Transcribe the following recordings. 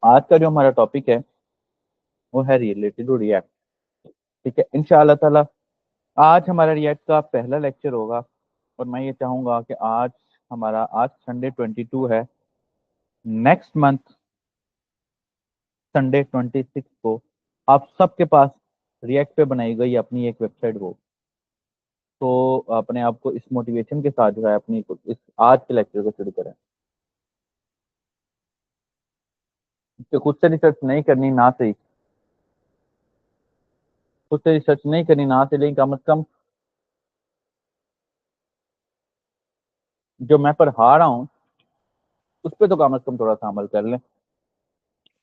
आज का जो हमारा टॉपिक है वो है रिलेटेड टू रिएक्ट। ठीक है, इंशाअल्लाह ताला आज हमारा रिएक्ट का पहला लेक्चर होगा। और मैं ये चाहूंगा कि आज संडे 22 है। नेक्स्ट मंथ संडे 26 को आप सबके पास रिएक्ट पे बनाई गई अपनी एक वेबसाइट हो। तो अपने आप को इस मोटिवेशन के साथ जो है अपनी इस आज के लेक्चर को शुरू करें। तो खुद से रिसर्च नहीं करनी ना सही, खुद से रिसर्च नहीं करनी ना से, लेकिन कम से कम जो मैं पढ़ा रहा हूँ उस पर तो कम से कम थोड़ा सा अमल कर लें।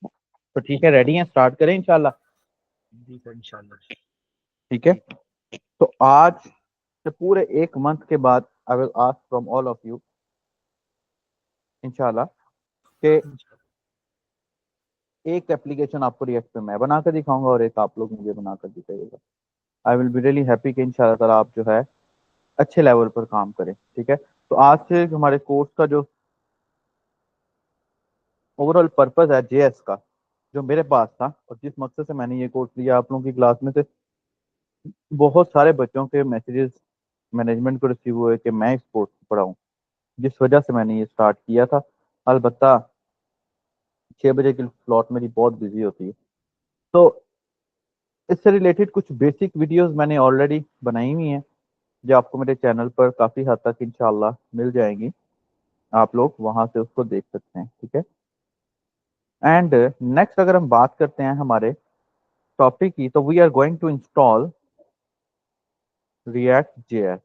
तो ठीक है, रेडी हैं, स्टार्ट करें इंशाल्लाह। जी सर इंशाल्लाह। ठीक है, तो आज से पूरे एक मंथ के बाद I will ask from all of you इंशाल्लाह कि एक एप्लीकेशन आपको रिएक्ट पे मैं बना कर दिखाऊंगा और एक आप लोग मुझे बना कर दिखाइएगा। I will be really happy कि इंशाल्लाह ताला आप जो है अच्छे लेवल पर काम करें। ठीक है, तो आज से हमारे कोर्स का जो ओवरऑल पर्पस है जेएस का, जो मेरे पास था और जिस मकसद से मैंने ये कोर्स लिया, आप लोगों की क्लास में से बहुत सारे बच्चों के मैसेजेस मैनेजमेंट को रिसीव हुए कि मैं इस कोर्स को पढ़ाऊँ, जिस वजह से मैंने ये स्टार्ट किया था। अलबत्ता 6 बजे की स्लॉट मेरी बहुत बिजी होती है। तो इससे रिलेटेड कुछ बेसिक वीडियोस मैंने ऑलरेडी बनाई हुई हैं जो आपको मेरे चैनल पर काफ़ी हद तक इंशाल्लाह मिल जाएंगी। आप लोग वहां से उसको देख सकते हैं। ठीक है, एंड नेक्स्ट अगर हम बात करते हैं हमारे टॉपिक की, तो we are going to install React JS.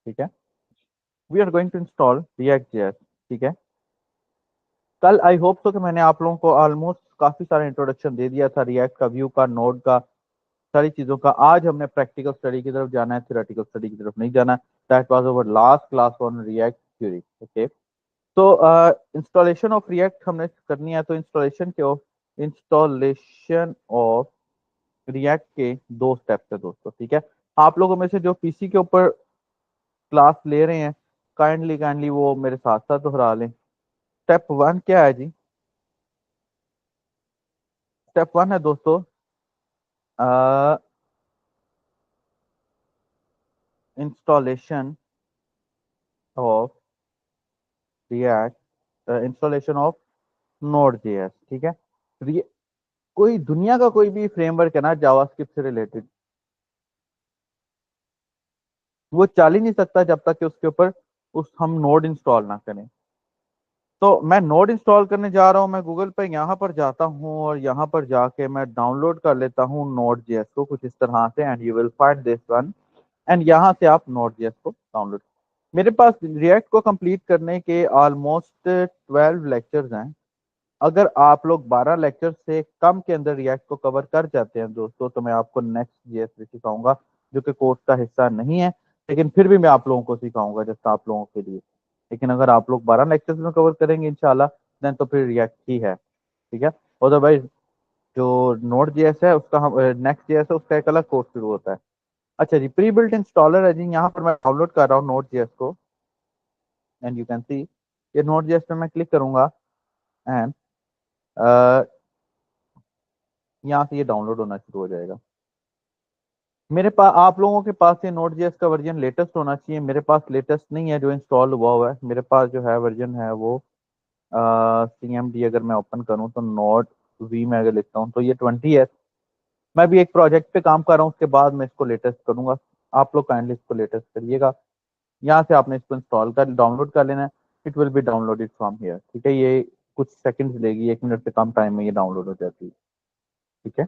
ठीक है, we are going to install React JS. ठीक है, कल आई होप सो कि मैंने आप लोगों को ऑलमोस्ट काफी सारा इंट्रोडक्शन दे दिया था रिएक्ट का, व्यू का, नोड का, सारी चीजों का। आज हमने प्रैक्टिकल स्टडी की तरफ जाना है, थ्योरेटिकल स्टडी की तरफ नहीं जाना। That was our last class on react theory. Okay, तो इंस्टॉलेशन ऑफ रिएक्ट हमने करनी है। तो इंस्टॉलेशन ऑफ रिएक्ट के दो स्टेप्स है दोस्तों। ठीक है, आप लोगों में से जो पीसी के ऊपर क्लास ले रहे हैं, काइंडली काइंडली वो मेरे साथ साथ दोहरा लें। स्टेप वन क्या है जी? स्टेप वन है दोस्तों installation of react, installation of node JS. ठीक है, कोई दुनिया का कोई भी फ्रेमवर्क है ना जावास्क्रिप्ट से रिलेटेड, वो चल ही नहीं सकता जब तक कि उसके ऊपर उस हम नोड इंस्टॉल ना करें। तो मैं नोड इंस्टॉल करने जा रहा हूँ, मैं गूगल पे यहाँ पर जाता हूँ और यहाँ पर जाके मैं डाउनलोड कर लेता हूँ नोड जेएस को कुछ इस तरह से, and you will find this one. And यहाँ से आप नोड जेएस को डाउनलोड। मेरे पास रिएक्ट को कंप्लीट करने के ऑलमोस्ट 12 लेक्चर्स हैं। अगर आप लोग 12 लेक्चर से कम के अंदर रिएक्ट को कवर कर जाते हैं दोस्तों, तो मैं आपको नेक्स्ट जेएस भी सिखाऊंगा, जो कि कोर्स का हिस्सा नहीं है, लेकिन फिर भी मैं आप लोगों को सिखाऊंगा जैसा आप लोगों के लिए। लेकिन अगर आप लोग 12 लेक्चर्स में कवर करेंगे इंशाल्लाह, देन तो फिर रिएक्ट ही है। ठीक है, अदरवाइज जो नोड जेएस है उसका हम नेक्स्ट जेएस है उसका एक अलग कोर्स शुरू होता है। अच्छा जी, प्री बिल्ट इंस्टॉलर है जी, यहाँ पर मैं डाउनलोड कर रहा हूँ नोड जेएस को, एंड यू कैन सी ये नोड जेएस पे मैं क्लिक करूंगा एंड यहाँ से ये डाउनलोड होना शुरू हो जाएगा। मेरे पास, आप लोगों के पास ये नोड जेएस का वर्जन लेटेस्ट होना चाहिए। मेरे पास लेटेस्ट नहीं है जो इंस्टॉल हुआ हुआ है। मेरे पास जो है वर्जन है वो CMD अगर मैं ओपन करूँ तो नोड वी में अगर लिखता हूँ तो ये 20 है। मैं भी एक प्रोजेक्ट पे काम कर रहा हूँ, उसके बाद मैं इसको लेटेस्ट करूंगा। आप लोग काइंडली इसको लेटेस्ट करिएगा। यहाँ से आपने इसको इंस्टॉल कर डाउनलोड कर लेना है। It will be downloaded from here. ठीक है, ये कुछ सेकंड्स लेगी, 1 मिनट से कम टाइम में ये डाउनलोड हो जाती है। ठीक है,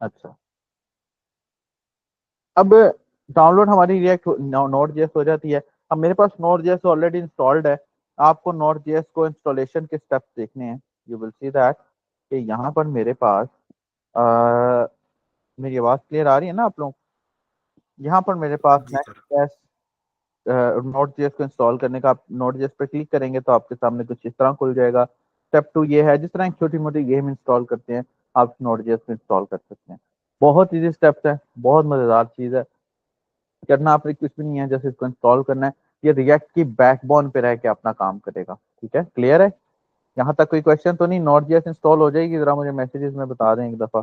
अच्छा, अब डाउनलोड हमारी रिएक्ट नोड जेएस हो जाती है। अब मेरे पास नोड जेएस ऑलरेडी इंस्टॉल्ड है। आपको नोड जेएस को इंस्टॉलेशन के स्टेप्स देखने हैं। यू विल सी दैट कि यहाँ पर मेरे पास अ, मेरी आवाज़ क्लियर आ रही है ना आप लोग? यहाँ पर मेरे पास जी सर। नेक्स्ट नोड जेएस को इंस्टॉल करने का, आप नोड जेएस पे क्लिक करेंगे तो आपके सामने कुछ इस तरह खुल जाएगा। स्टेप टू ये है, जिस तरह एक छोटी मोटी गेम इंस्टॉल करते हैं आप नोड जेएस पे इंस्टॉल कर सकते हैं। बहुत इजी स्टेप्स है, बहुत मजेदार चीज़ है। करना आपने कुछ भी नहीं है, जैसे इसको इंस्टॉल करना है। ये रिएक्ट की बैकबोन पे रह के अपना काम करेगा। ठीक है, क्लियर है? यहाँ तक कोई क्वेश्चन तो नहीं? Node.js इंस्टॉल हो जाएगी? जरा मुझे मैसेजेस में बता दें एक दफ़ा,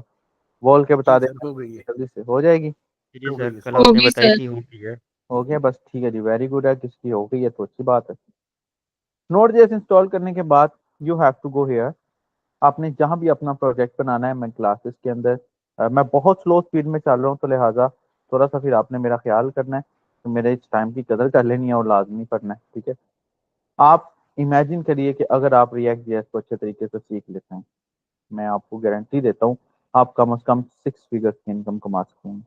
बोल के बता जी दें सर, हो गई है। जल्दी से। हो जाएगी? जी हो सर, गई है कल सर। आपने होगी बताई सर। थी, हो गई है। हो गया बस, ठीक है जी, वेरी गुड है। किसकी हो गई है तो अच्छी बात है। Node.js इंस्टॉल करने के बाद you have to go here, आपने जहां भी अपना प्रोजेक्ट बनाना है, मैं क्लासेस के अंदर मैं बहुत स्लो स्पीड में चल रहा हूँ, तो लिहाजा थोड़ा सा फिर आपने मेरा ख्याल करना है, तो मेरे इस टाइम की कदर कर लेनी है और लाजमी पढ़ना है, ठीक है। आप इमेजिन करिए कि अगर आप रिएक्ट जेएस को अच्छे तरीके से सीख लेते हैं, मैं आपको गारंटी देता हूँ आप कम से कम 6 फिगर्स की इनकम कमा सकते हैं,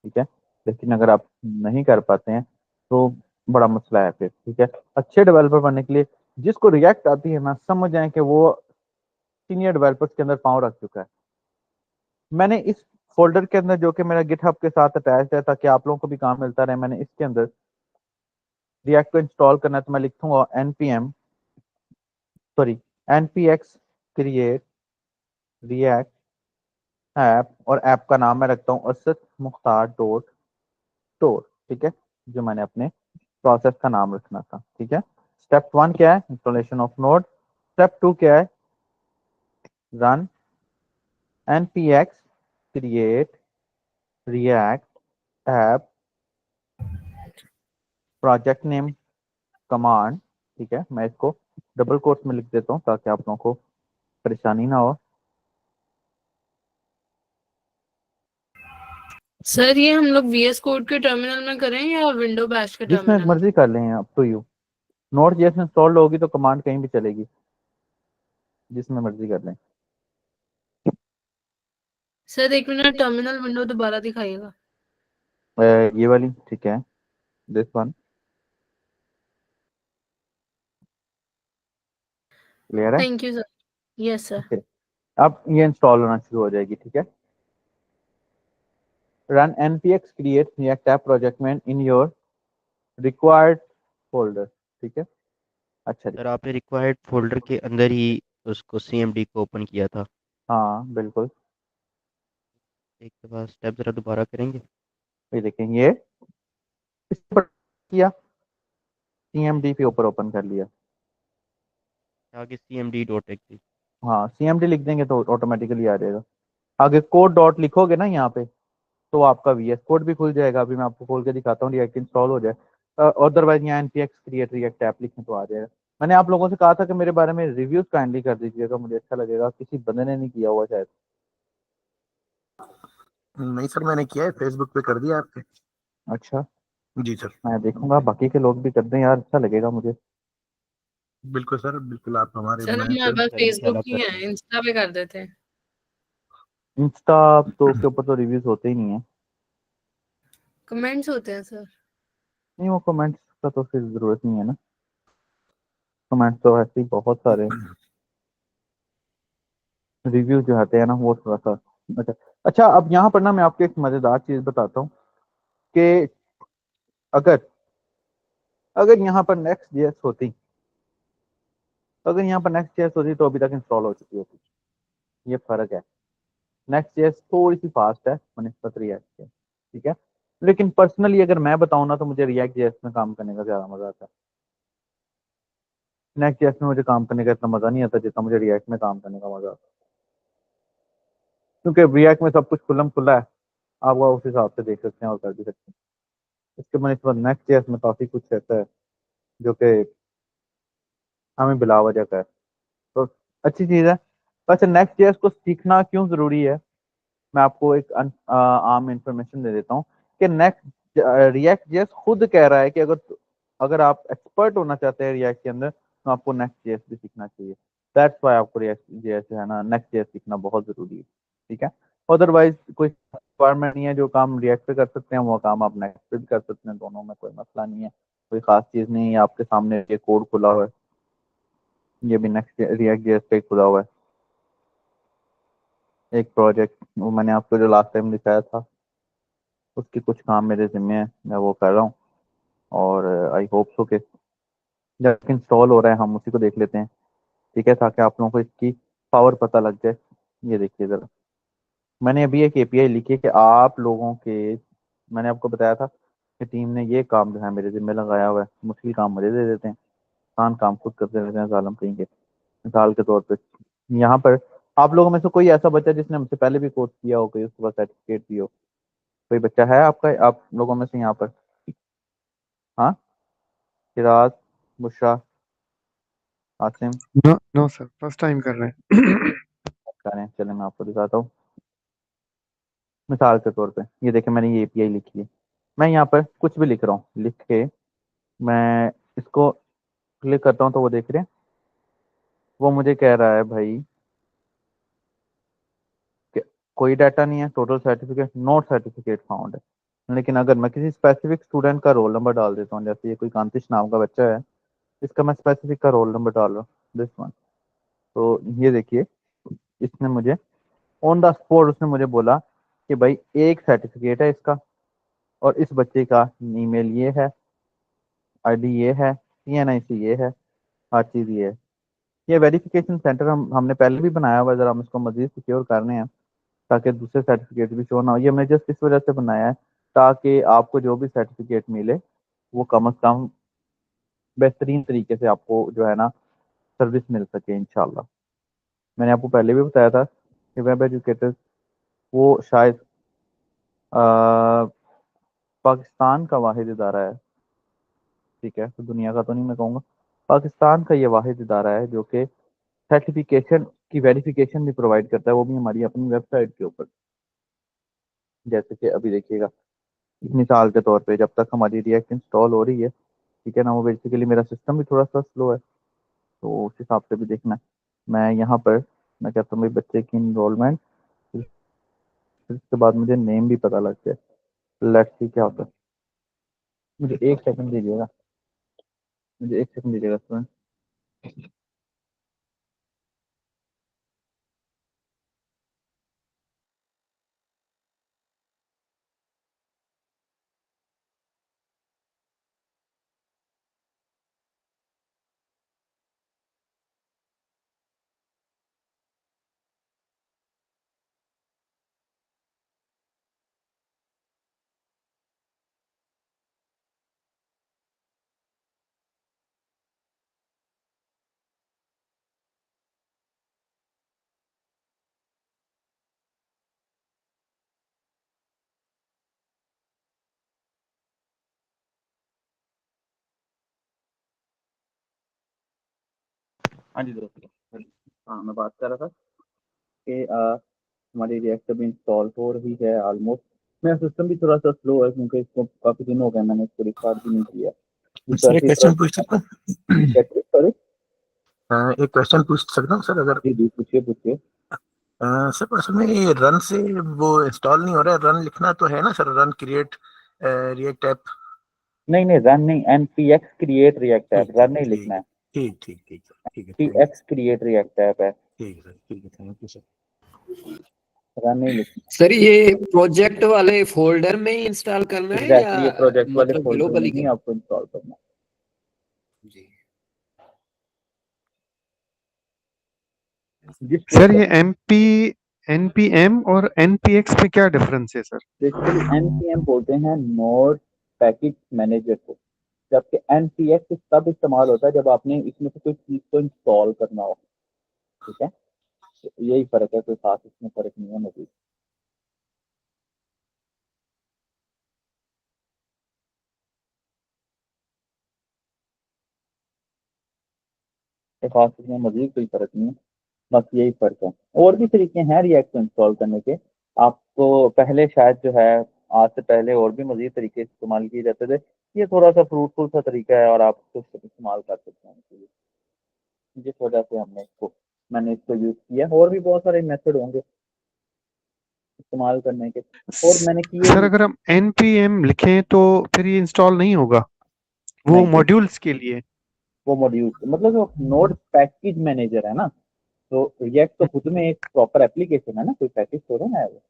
ठीक है। लेकिन अगर आप नहीं कर पाते हैं तो बड़ा मसला है फिर, ठीक है। अच्छे डेवलपर बनने के लिए जिसको रिएक्ट आती है ना, समझ जाए कि वो सीनियर डेवलपर्स के अंदर पाँव रख चुका है। मैंने इस फोल्डर के अंदर, जो कि मेरा गिटहब के साथ अटैच है ताकि आप लोगों को भी काम मिलता रहे, मैंने इसके अंदर रिएक्ट को इंस्टॉल करना है, तो मैं लिखूंगा npm sorry npx create react app, और ऐप का नाम मैं रखता हूँ असद मुख्तार डॉट स्टोर, ठीक है, जो मैंने अपने प्रोसेस का नाम रखना था, ठीक है। स्टेप 1 क्या है? Installation of node. स्टेप 2 क्या है? Run npx create react app project name command, ठीक है। मैं इसको डबल कोट्स में लिख देता हूँ ताकि आप लोगों को परेशानी ना हो। सर ये हम लोग वीएस कोड के टर्मिनल में करें या विंडो बैश के जिसमें टर्मिनल में? मर्जी कर लें, up to you. Node JS install होगी तो कमांड कहीं भी चलेगी, जिसमें मर्जी कर लें। सर एक मिनट, टर्मिनल विंडो दोबारा दिखाइएगा। ये वाली, ठीक है, दिस वन क्लियर है? Thank you sir. Yes sir. Okay, अब ये इंस्टॉल होना शुरू हो जाएगी, ठीक है। Run npx create react app project में इन योर रिक्वायर्ड फोल्डर, ठीक है। अच्छा जी, सर आपने रिक्वायर्ड फोल्डर के अंदर ही उसको CMD को ओपन किया था। हाँ बिल्कुल। एक दफ़ा स्टेप ज़रा दोबारा करेंगे। ये देखें, ये इस पर किया, cmd पे ऊपर ओपन कर लिया। आगे CMD.exe। हाँ, cmd लिख देंगे तो ऑटोमेटिकली आ जाएगा। आगे कोड डॉट लिखोगे ना यहाँ पे, तो आपका वीएस कोड भी खुल जाएगा। अभी मैं आपको खोल के दिखाता हूँ, रिएक्ट इंस्टॉल हो जाए। अदरवाइज यहाँ npx क्रिएट रिएक्ट ऐप लिखें तो आ जाएगा। मैंने आप लोगों से कहा था कि मेरे बारे में रिव्यूज काइंडली कर दीजिएगा, मुझे अच्छा लगेगा। किसी बंदे ने नहीं किया हुआ शायद। नहीं सर, मैंने किया है, फेसबुक पे कर दिया आपके। अच्छा, जी सर। मैं देखूंगा बाकी के लोग भी कर दें यार, अच्छा लगेगा मुझे। बिल्कुल सर, बिल्कुल, आप हमारे सर मैं हमारे फिर। पास सर फेसबुक इंशाल्लाह नहीं कर है, देंगे। इंस्टा पे कर देते हैं। इंस्टा तो के ऊपर तो रिव्यूज होते ही नहीं है। कमेंट्स होते हैं सर। नहीं, वो कमेंट्स का तो फिर जरूरत नहीं है ना, कमेंट्स तो ऐसे ही बहुत सारे रिव्यू जो आते हैं ना, वो थोड़ा सा। अच्छा अच्छा, अब यहाँ पर ना मैं आपको एक मजेदार चीज बताता हूँ कि अगर अगर यहाँ पर नेक्स्ट जेएस होती, अगर यहाँ पर नेक्स्ट जेएस होती तो अभी तक इंस्टॉल हो चुकी होती। ये फर्क है। नेक्स्ट जेएस थोड़ी सी फास्ट है बनस्पत रिएक्ट के, ठीक है। लेकिन पर्सनली अगर मैं बताऊँ ना, तो मुझे रिएक्ट जेएस में काम करने का ज्यादा मजा आता है। नेक्स्ट जेएस में मुझे काम करने का इतना मजा नहीं आता जितना मुझे रिएक्ट में काम करने का मजा आता है, क्योंकि रिएक्ट में सब कुछ खुल्लम खुल्ला है, आप वो उस हिसाब से देख सकते हैं और कर भी सकते हैं। इसके बनस्पत नेक्स्ट जेएस में काफी कुछ ऐसा है जो कि हमें बिला वजह का है, तो अच्छी चीज है। अच्छा, नेक्स्ट जेएस को सीखना क्यों जरूरी है, मैं आपको एक आम इंफॉर्मेशन दे देता हूँ कि नेक्स्ट रिएक्ट जेएस खुद कह रहा है कि अगर अगर आप एक्सपर्ट होना चाहते हैं रिएक्ट के अंदर, तो आपको नेक्स्ट जेएस भी सीखना चाहिए। दैट्स वाई आपको रिएक्ट जेएस है ना, नेक्स्ट जेएस सीखना बहुत जरूरी है, ठीक है। अदरवाइज कोई रिक्वायरमेंट नहीं है, जो काम रिएक्ट पे कर सकते हैं वो काम आप नेक्स्ट पे भी कर सकते हैं, दोनों में कोई मसला नहीं है, कोई खास चीज नहीं है। आपके सामने ये कोड खुला हुआ है, ये भी नेक्स्ट रिएक्ट जेएस पे खुला हुआ है। एक प्रोजेक्ट वो मैंने आपको जो लास्ट टाइम दिखाया था, उसके कुछ काम मेरे जिम्मे है, मैं वो कर रहा हूँ। और आई होप सो कि जब इंस्टॉल हो रहा है हम उसी को देख लेते हैं, ठीक है, ताकि आप लोगों को इसकी पावर पता लग जाए। ये देखिए जरा, मैंने अभी एक एपीआई लिखी है कि आप लोगों के, मैंने आपको बताया था कि टीम ने ये काम जो है मेरे जिम्मे लगाया हुआ है, मुश्किल काम मुझे दे देते हैं, आसान काम खुद करते रहते हैं जालम कहीं के। मिसाल के तौर पे यहाँ पर आप लोगों में से कोई ऐसा बच्चा जिसने हमसे पहले भी कोर्स किया हो, कोई उसके पास सर्टिफिकेट भी हो, कोई बच्चा है आपका, आप लोगों में से यहाँ पर? हाँ, Siraj, Bushra, Asim, no no sir, first time कर रहे हैं। करें, चलें मैं आपको दिखाता हूँ। मिसाल के तौर पे ये देखें, मैंने ये एपीआई लिखी है, मैं यहाँ पर कुछ भी लिख रहा हूँ, लिख के मैं इसको क्लिक करता हूँ तो वो देख रहे हैं, वो मुझे कह रहा है भाई कि कोई डाटा नहीं है, total certificate not certificate found है। लेकिन अगर मैं किसी स्पेसिफिक स्टूडेंट का रोल नंबर डाल देता हूँ, जैसे ये कोई कांतिश नाम का बच्चा है, इसका मैं स्पेसिफिक का रोल नंबर डाल रहा हूँ, दिस वन, तो ये देखिए इसने मुझे ऑन द स्पॉट उसने मुझे बोला कि भाई एक सर्टिफिकेट है इसका, और इस बच्चे का ईमेल ये है, आईडी ये है, सीएनआईसी ये है, हर चीज़ ये है। ये वेरिफिकेशन सेंटर हमने पहले भी बनाया हुआ है, जरा हम इसको मजीद सिक्योर करने हैं ताकि दूसरे सर्टिफिकेट भी शो ना हो। ये हमने जस्ट इस वजह से बनाया है ताकि आपको जो भी सर्टिफिकेट मिले वो कम से कम बेहतरीन तरीके से आपको जो है ना सर्विस मिल सके इंशाल्लाह। मैंने आपको पहले भी बताया था कि वेब एजुकेटर्स वो शायद पाकिस्तान का वाहिद इदारा है, ठीक है, तो दुनिया का तो नहीं मैं कहूँगा, पाकिस्तान का ये वाहिद इदारा है जो कि सर्टिफिकेशन की वेरिफिकेशन भी प्रोवाइड करता है, वो भी हमारी अपनी वेबसाइट के ऊपर। जैसे कि अभी देखिएगा, मिसाल के तौर पे जब तक हमारी रिएक्ट इंस्टॉल हो रही है, ठीक है ना, वो बेसिकली मेरा सिस्टम भी थोड़ा सा स्लो है, तो उस हिसाब से भी देखना है। मैं यहाँ पर मैं कहता हूँ भाई बच्चे की इनरोलमेंट, फिर उसके बाद मुझे नेम भी पता लग जाए, लेट्स सी क्या होता है। मुझे एक सेकंड दीजिएगा, मुझे एक सेकंड दीजिएगा स्टूडेंट। हाँ जी दोस्तों, हाँ मैं बात कर रहा था कि हमारी रिएक्ट अभी इंस्टॉल हो रही है ऑलमोस्ट। मेरा सिस्टम भी थोड़ा सा स्लो है क्योंकि इसको काफ़ी दिन हो गए मैंने इसको रिस्टार्ट भी नहीं किया। सर एक क्वेश्चन जी पूछ सकता हूँ? सॉरी, एक क्वेश्चन पूछ सकता हूँ सर अगर? जी जी पूछिए पूछिए। सर असल में ये रन से वो इंस्टॉल नहीं हो रहा है, रन लिखना तो है ना sir, run create react app? नहीं नहीं, रन नहीं, npx क्रिएट रिएक्ट ऐप, ठीक रन ठीक नहीं ठीक लिखना है, है, ठीक ठीक ठीक सर, ठीक है, thank npx create react app है, ठीक है सर, ठीक है, थैंक यू सर। रन नहीं लिखना। सर ये प्रोजेक्ट वाले फोल्डर में ही इंस्टॉल करना है या एग्जैक्टली, ये प्रोजेक्ट वाले मतलब फोल्डर में ग्लोबली ही करना आपको इंस्टॉल करना है। जी? जिस सर ये प्रोजेक्ट, एनपीएम और एनपीएक्स में क्या डिफरेंस है सर? बेसिकली npm बोलते हैं नोड पैकेज मैनेजर को, जबकि npx तब इस्तेमाल होता है जब आपने इसमें से कोई चीज को इंस्टॉल करना हो, ठीक है, तो यही फर्क है, कोई खास इसमें फर्क नहीं है मजीद। कोई खास इसमें मजीद कोई फर्क नहीं है, बस यही फर्क है। और भी तरीके हैं रिएक्ट को इंस्टॉल करने के, आपको पहले शायद जो है, आज से पहले और भी मजीद तरीके इस्तेमाल किए जाते थे, ये थोड़ा सा फ्रूटफुल सा तरीका है और आप उसको इस्तेमाल कर सकते हैं इसके लिए। जिस वजह से मैंने इसको यूज किया, और भी बहुत सारे मेथड होंगे इस्तेमाल करने के, और मैंने किए सर भी। अगर हम एनपीएम लिखें तो फिर ये इंस्टॉल नहीं होगा, वो नहीं, मॉड्यूल्स के लिए? वो मॉड्यूल मतलब वो नोड पैकेज मैनेजर है ना, तो रिएक्ट तो खुद में एक प्रॉपर एप्लीकेशन है ना, कोई पैकेज थोड़ा ना है वो,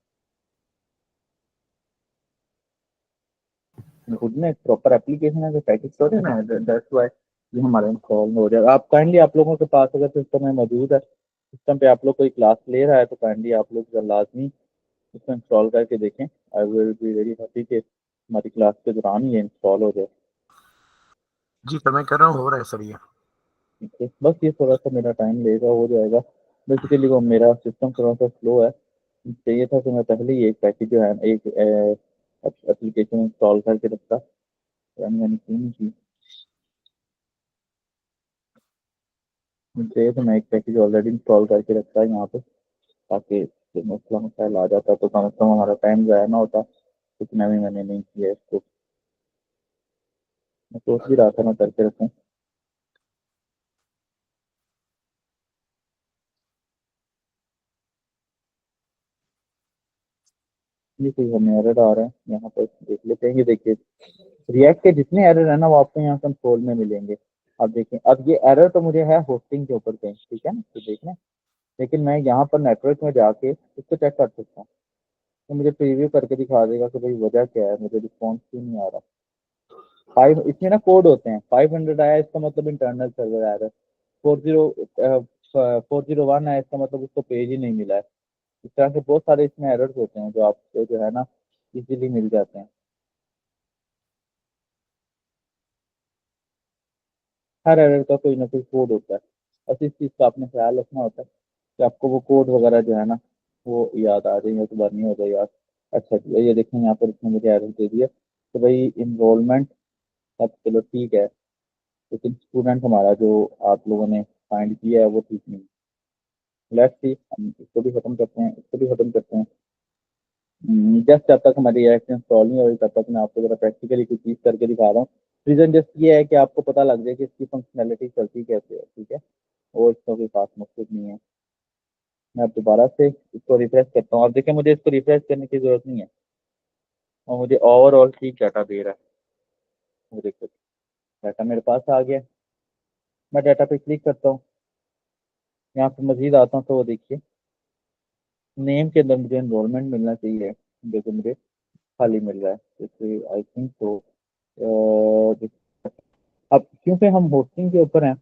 खुद में एक प्रॉपर एप्लीकेशन है, कोई पैकेज थोड़ा ना है, दैट्स व्हाई ये हमारा इंस्टॉल हो जाएगा। आप काइंडली, आप लोगों के पास अगर सिस्टम में मौजूद है, सिस्टम पे आप लोग कोई क्लास ले रहा है, तो काइंडली आप लोग लाजमी इसको इंस्टॉल करके देखें। आई विल बी वेरी हैप्पी कि हमारी क्लास के दौरान ये इंस्टॉल हो जाए। जी सर मैं कर रहा हूँ, हो रहा है सर ये। ठीक है, बस ये थोड़ा सा मेरा टाइम लेगा, हो जाएगा। बेसिकली वो मेरा सिस्टम थोड़ा सा स्लो है, चाहिए था कि मैं पहले ही एक पैकेज जो है एक एप्लीकेशन इंस्टॉल करके रखता, मैंने की नहीं की। चाहिए तो मैं एक पैकेज ऑलरेडी इंस्टॉल करके रखता है यहाँ पे, ताकि कोई मसला मसाइल आ जाता तो कम से कम हमारा टाइम ज़ाया ना होता। इतना भी मैंने नहीं किया इसको, मैं सोच भी रहा था मैं करके रखूँ। ये कोई हमें एरर आ रहा है यहाँ पर, देख लेते हैं। ये देखिए रिएक्ट के जितने एरर है ना वो आपको यहाँ कंसोल में मिलेंगे। अब देखिए, अब ये एरर तो मुझे है होस्टिंग के ऊपर कहीं, ठीक है ना, तो देखना। लेकिन मैं यहाँ पर नेटवर्क में जाके इसको चेक कर सकता हूँ, तो मुझे प्रीव्यू करके दिखा देगा कि भाई वजह क्या है, मुझे रिस्पॉन्स क्यों नहीं आ रहा। फाइव इसमें ना कोड होते हैं, 500 आया इसका मतलब इंटरनल सर्वर एरर, 401 आया इसका मतलब उसको पेज ही नहीं मिला है। इस तरह से बहुत सारे इसमें एरर्स होते हैं जो आपको जो है ना इजीली मिल जाते हैं। हर एरर का कोई ना कोई कोड होता है, बस इस चीज़ का आपने ख्याल रखना होता है कि आपको वो कोड वगैरह जो है ना वो याद आ जाए, या तो बार नहीं हो जाए याद। अच्छा जी, ये देखें यहाँ पर इसने मुझे एरर दे दिया तो भाई इनरोलमेंट, अब चलो ठीक है, लेकिन स्टूडेंट हमारा जो आप लोगों ने फाइंड किया है वो ठीक नहीं। लेट्स सी, हम इसको भी खत्म करते हैं, इसको भी खत्म करते हैं। जस्ट जब तक हमारी रिएक्ट इंस्टॉल नहीं हो रही तब तक मैं आपको जरा प्रैक्टिकली कुछ चीज़ करके दिखा रहा हूँ। रीज़न जस्ट ये है कि आपको पता लग जाए कि इसकी फंक्शनैलिटी चलती कैसे है, ठीक है, और इसका कोई खास मकसद नहीं है। मैं अब दोबारा से इसको रिफ्रेश करता हूँ। अब देखिए मुझे इसको रिफ्रेश करने की जरूरत नहीं है और मुझे ओवरऑल ठीक डाटा दे रहा है। वो देखो डाटा मेरे पास आ गया, मैं डाटा पे क्लिक करता हूँ, यहाँ पे मजीद आता हूँ तो वो देखिए नेम के अंदर मुझे एनरोलमेंट मिलना चाहिए, देखो मुझे खाली मिल रहा है, जैसे आई थिंक तो अब क्योंकि हम होस्टिंग के ऊपर हैं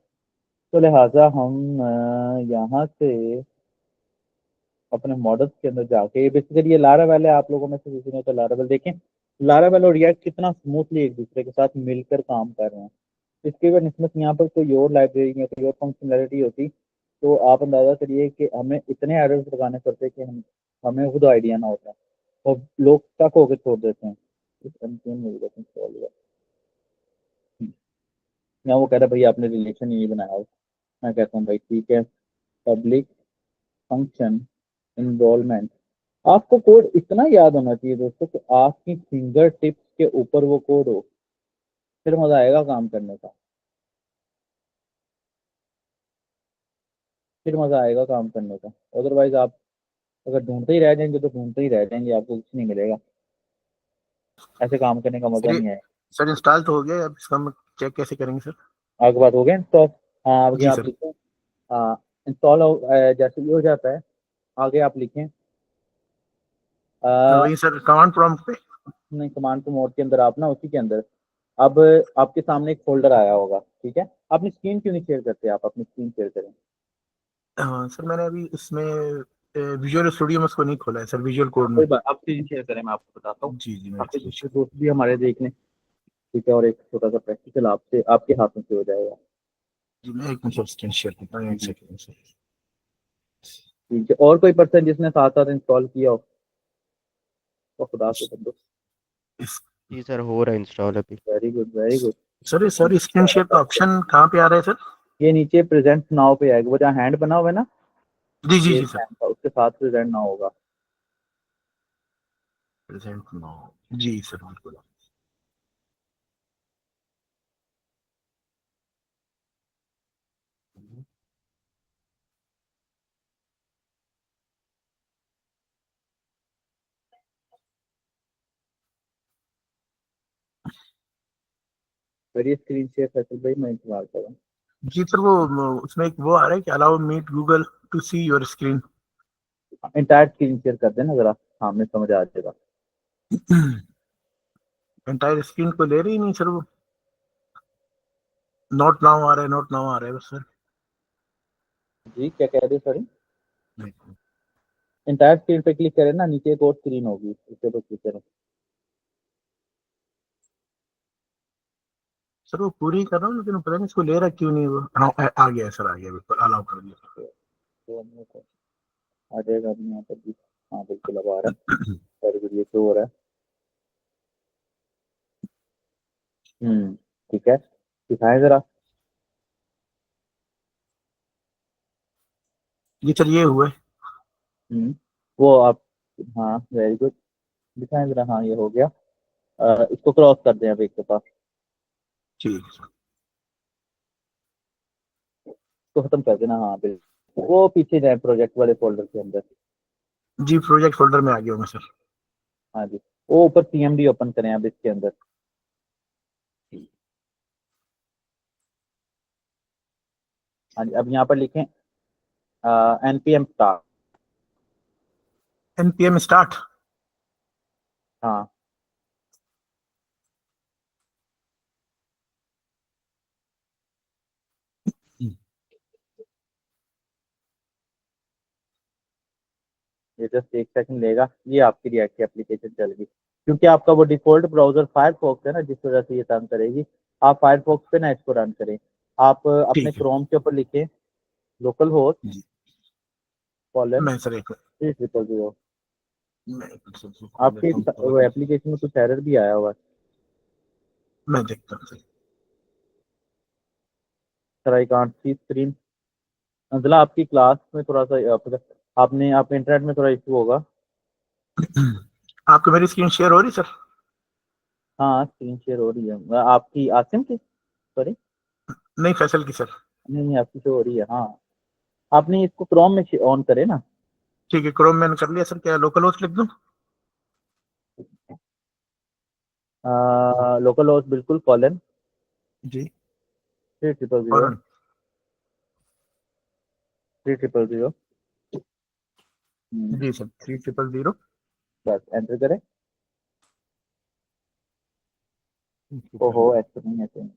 तो लिहाजा हम यहाँ से अपने मॉडल्स के अंदर जाके, बेसिकली ये लारावेल है, आप लोगों में से किसी ने तो लारावेल देखें, लारावेल और रिएक्ट कितना स्मूथली एक दूसरे के साथ मिलकर काम कर रहे हैं। इसके बनस्बत यहाँ पर कोई और लाइब्रेरी या कोई और फंक्शनैलिटी होती तो आप अंदाजा करिए कि हमें इतने एरर्स लगाने पड़ते कि हमें खुद आइडिया ना होता, और लोग तक होकर छोड़ देते हैं। या वो कह रहा है भाई आपने रिलेशन ही नहीं बनाया हो। मैं कहता हूँ भाई ठीक है, पब्लिक फंक्शन इनरोलमेंट, आपको कोड इतना याद होना चाहिए दोस्तों कि आपकी फिंगर टिप्स के ऊपर वो कोड हो, फिर मजा आएगा काम करने का, फिर मजा आएगा काम करने का। अदरवाइज आप अगर ढूंढते ही रह जाएंगे तो ढूंढते ही रह जाएंगे, आपको कुछ नहीं मिलेगा, ऐसे काम करने का मजा सर नहीं आएगा। सर इंस्टॉल तो हो गया, अब इसका हम चेक कैसे करेंगे सर? आगे बात हो गया इंस्टॉल, हाँ आगे जी आप सर। लिखें, हाँ इंस्टॉल जैसे ये हो जाता है आगे आप लिखें वही सर कमांड प्रॉम्प्ट पे। नहीं, कमांड टू मोड के अंदर आप ना उसी के अंदर अब आपके सामने एक फोल्डर आया होगा, ठीक है, अपनी स्क्रीन क्यों नहीं शेयर करते, आप अपनी स्क्रीन शेयर करें। हाँ सर मैंने अभी इसमें विजुअल स्टूडियो में उसको नहीं खोला है सर, विजुअल हाँ कोड में। कोई बात, आप स्क्रीन शेयर करें, मैं आपको बताता हूँ जी जी मैं ताकि दूसरे दोस्त भी हमारे देख लें, ठीक है, और एक छोटा सा प्रैक्टिकल आपसे आपके हाथों से हो जाएगा। जी मैं एक मिनट स्क्रीन शेयर करता हूँ, एक जी सेकंड सर। ठीक है, और कोई पर्सन जिसने साथ साथ इंस्टॉल किया हो तो खुदा से कर दो। इस जी सर, हो रहा है इंस्टॉल अभी। Very good very good. Sir screen share का ऑप्शन कहाँ पे आ रहा है सर? ये नीचे प्रेजेंट नाउ पे आएगा, वो जहाँ हैंड बना हुआ है ना, जी जी ये जी सर। हैंड का उसके साथ प्रेजेंट नाउ होगा। प्रेजेंट नाउ जी सर बिल्कुल। मेरी स्क्रीन शेयर फैसल भाई, मैं इंतजार कर रहा हूँ। जी सर वो उसमें एक वो आ रहा है कि allow Meet Google to see your screen. Entire screen share कर देना जरा, सामने समझ आ जाएगा। एंटायर स्क्रीन को ले रही नहीं सर वो, नोट नाउ आ रहा है, नोट नाउ आ रहा है बस सर। जी क्या कह रहे, सॉरी। इंटायर स्क्रीन पे क्लिक करें ना, नीचे एक और स्क्रीन होगी, उस पे क्लिक करें। सर वो पूरी कर रहा हूँ लेकिन पता नहीं इसको ले रहा क्यों नहीं वो। हाँ आ गया सर, आ गया, बिल्कुल अलाउ कर दिया। तो हम लोग को आ जाएगा अभी यहाँ पर भी। हाँ बिल्कुल अब आ रहा है, वेरी गुड, ये शो हो रहा है। ठीक है, दिखाएं जरा। ये चलिए हुआ है। हम्म वो आप, हाँ वेरी गुड, दिखाएं जरा। हाँ ये हो गया। इसको क्रॉस कर दें अब एक दफा, ठीक है सर। इसको खत्म कर देना। हाँ बिल्कुल, वो पीछे जाए प्रोजेक्ट वाले फोल्डर के अंदर। जी प्रोजेक्ट फोल्डर में आ गया हूँ मैं सर। हाँ जी, वो ऊपर सीएमडी ओपन करें अब इसके अंदर। हाँ जी, अब यहाँ पर लिखें npm स्टार्ट। npm start. हाँ ये जस्ट एक सेकंड लेगा, ये आपकी रिएक्ट की एप्लीकेशन चल गई, क्योंकि आपका वो डिफॉल्ट ब्राउजर फायरफॉक्स है ना, जिस वजह से ये काम करेगी। आप फायरफॉक्स पे ना इसको रन करें। आप अपने ठीक है क्रोम के ऊपर लिखें लोकल होस्ट जी। कॉलन मैं सर एक 3000। मैं एक मिनट सर खोल आपके लेता हूँ वो कॉल। एप्लीकेशन में कुछ एरर भी आया हुआ है। मैं देखता हूँ sir. Sir I can't see screen. अंजला आपकी क्लास में थोड़ा सा आपने आपके इंटरनेट में थोड़ा इशू होगा। आपको मेरी स्क्रीन शेयर हो रही सर? हाँ स्क्रीन शेयर हो रही है आपकी, आसिम की, सॉरी। नहीं फैसल की सर। नहीं नहीं, आपकी शो हो रही है। हाँ आपने इसको क्रोम में ऑन करे ना। ठीक है क्रोम मैंने कर लिया सर। क्या लोकल होस्ट लिख दूँ? लोकल होस्ट बिल्कुल कॉलन जी 3000 और 3000। जी सर 3000। बस एंटर करें। ओहो ऐसे नहीं, ऐसे नहीं।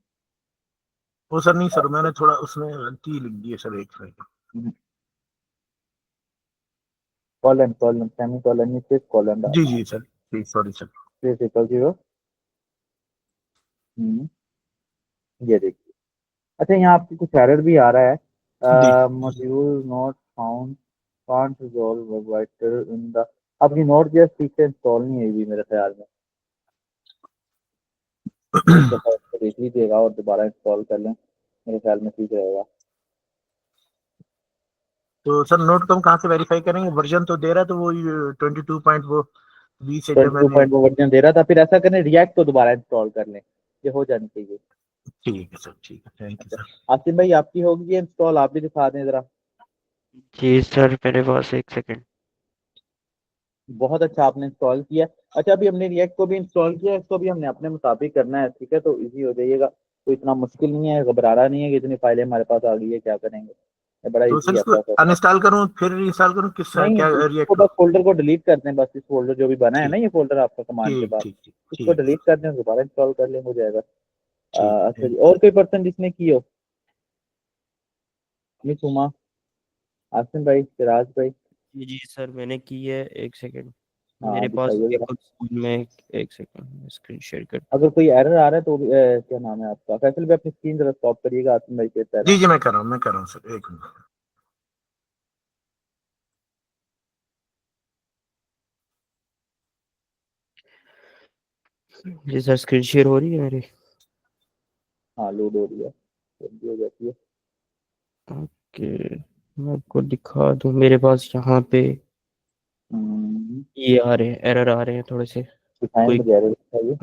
वो सर नहीं सर, मैंने थोड़ा उसमें गलती लिख दी है सर एक second. Colon colon semi colon में सिर्फ कॉलन जी डालना है। जी सर जी सॉरी सर। 3000। ये देखिए। अच्छा यहाँ आपकी कुछ एरर भी आ रहा जी है, module not found, can't resolve waiter in the. आपकी नोट जस्ट ठीक से इंस्टॉल नहीं हुई मेरे ख्याल में। एक दफा इसको देख लीजिएगा और दोबारा इंस्टॉल कर लें, मेरे ख्याल में ठीक रहेगा। तो सर नोट तो हम कहाँ से वेरीफाई करेंगे? वर्जन तो दे रहा है तो वो 22 पॉइंट वो 20 है जो 22 मैंने। पॉइंट वो वर्जन दे रहा था, फिर ऐसा करें रिएक्ट को दोबारा इंस्टॉल कर लें, ये हो जानी चाहिए। ठीक है सर ठीक है, थैंक यू अच्छा सर। आसिम भाई आपकी होगी ये इंस्टॉल, आप भी दिखा दें जरा। जी सर मेरे पास एक सेकंड। बहुत अच्छा आपने इंस्टॉल किया। अच्छा अभी हमने रिएक्ट को भी इंस्टॉल किया, इसको भी हमने अपने मुताबिक करना है, ठीक है, तो इजी हो जाइएगा। तो इतना मुश्किल नहीं है, घबराना नहीं है कि इतनी फाइलें हमारे पास आ गई है क्या करेंगे, ये बड़ा तो इजी सर है इसको प्रोसेस। अनइंस्टॉल करूँ फिर इंस्टॉल करूँ, किस नहीं क्या इसको रिएक्ट बस को? फोल्डर को डिलीट कर दें, बस इस फोल्डर जो भी बना है ना, ठीक ये फोल्डर आपका कमांड के ठीक बाद, ठीक ठीक इसको ठीक डिलीट कर दें, दोबारा इंस्टॉल कर लें, हो जाएगा। ठीक है, अच्छा जी, थैंक यू और सर। कोई पर्सन जिसने की हो? मिस उमा, आसिम भाई, सिराज भाई। जी जी सर मैंने की है, एक सेकंड। हाँ मेरे पास दिखाइए जरा। बिल्कुल स्क्रीन में एक सेकंड स्क्रीन शेयर कर। अगर कोई एरर आ रहा है तो क्या नाम है आपका, फैसल भाई अपनी स्क्रीन जरा स्टॉप करिएगा, आसिम भाई के जी तरह। जी मैं कर रहा हूँ, मैं कर रहा हूँ सर, एक मिनट। जी सर स्क्रीन शेयर हो रही है मेरी? हाँ लोड हो रही है, जल्दी हो जाती है। ओके मैं आपको दिखा दूं, मेरे पास यहाँ पे हम्म, ये आ रहे हैं, एरर आ रहे हैं थोड़े से। दिखाएं कोई मुझे एरर दिखाइए।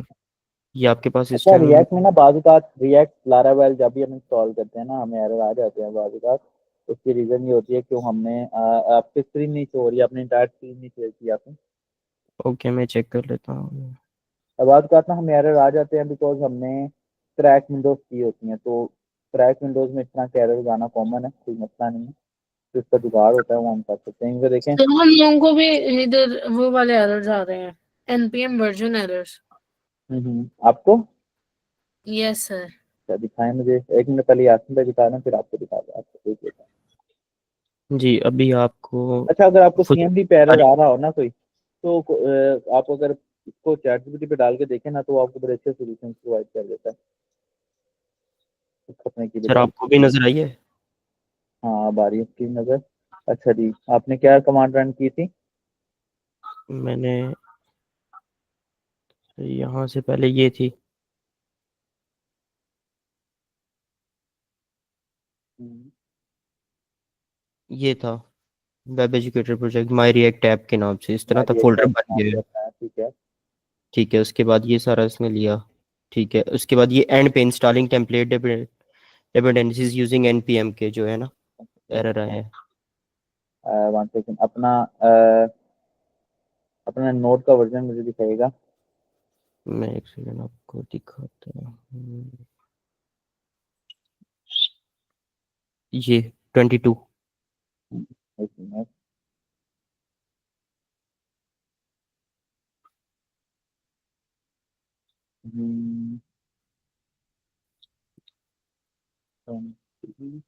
ये आपके पास इस अच्छा टाइम? रिएक्ट में ना बाज़-औक़ात रिएक्ट लारावेल जब भी हम इंस्टॉल करते हैं ना, हमें एरर आ जाते हैं बाज़-औक़ात। उसकी रीज़न ये होती है कि हमने आपकी स्क्रीन नहीं शो हो रही है, आपने एंटायर स्क्रीन नहीं शेयर की आपने। ओके मैं चेक कर लेता हूँ। बाज़-औक़ात ना हमें एरर आ जाते हैं बिकॉज़ हमने क्रैक विंडोज़ की होती हैं, तो क्रैक विंडोज़ में इतना का एरर आना कॉमन है, कोई मसला नहीं है। तो इसका जुगाड़ होता है वो हम कर सकते हैं, इनका देखें। तो हम लोगों को भी इधर वो वाले एरर्स आ रहे हैं, एनपीएम वर्जन एरर्स। आपको यस सर। क्या दिखाएं मुझे, 1 मिनट पहले यासीन भाई दिखा रहे हैं, फिर आपको दिखा रहे हैं, आपको देख लेता हूं। जी अभी आपको अच्छा अगर आपको खुद सीएमडी पे एरर आ रहा हो ना कोई, तो आप अगर इसको चैट जीपीटी पे डाल के देखें ना, तो वो आपको बड़े अच्छे सॉल्यूशन प्रोवाइड कर देता है। करने की सर बजाय। आपको भी नजर आई है? हाँ, अब आ रही है उसकी नज़र। अच्छा जी, आपने क्या कमांड रन की थी? मैंने यहाँ से पहले ये थी, ये था वेब एजुकेटर प्रोजेक्ट माई रिएक्ट ऐप के नाम से, इस तरह था, हमारी एक फोल्डर टैब बन नाम गया से है। अपना है, ठीक है। ठीक है, उसके बाद ये सारा इसने लिया। ठीक है, उसके बाद ये एंड पे installing template dependencies using NPM के जो है ना एरर आए हैं। वन सेकंड, अपना अपना नोट का वर्जन मुझे दिखाएगा। मैं एक सेकंड आपको दिखाता हूँ। ये 22। एक मिनट। हम्म, हम्म,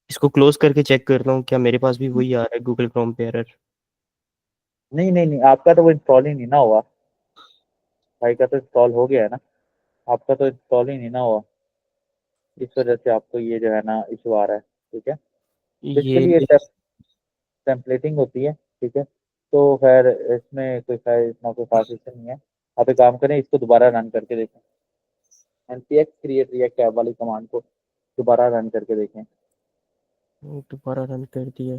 इसको क्लोज करके चेक करता हूँ क्या मेरे पास भी वही आ रहा है गूगल क्रोम पे एरर। नहीं नहीं नहीं, आपका तो वो इंस्टॉल ही नहीं ना हुआ। भाई का तो इंस्टॉल हो गया है ना, आपका तो इंस्टॉल ही नहीं ना हुआ, इस वजह से आपको ये जो है ना इशू आ रहा है। ठीक है, ये बेसिकली ये टेम्पलेटिंग होती है। ठीक है, तो खैर इसमें कोई खैर इतना कोई खास इशू नहीं है। आप एक काम करें, इसको दोबारा रन करके देखें, npx क्रिएट रिएक्ट ऐप वाली कमांड को दोबारा रन करके देखें। दोबारा रन कर दिया।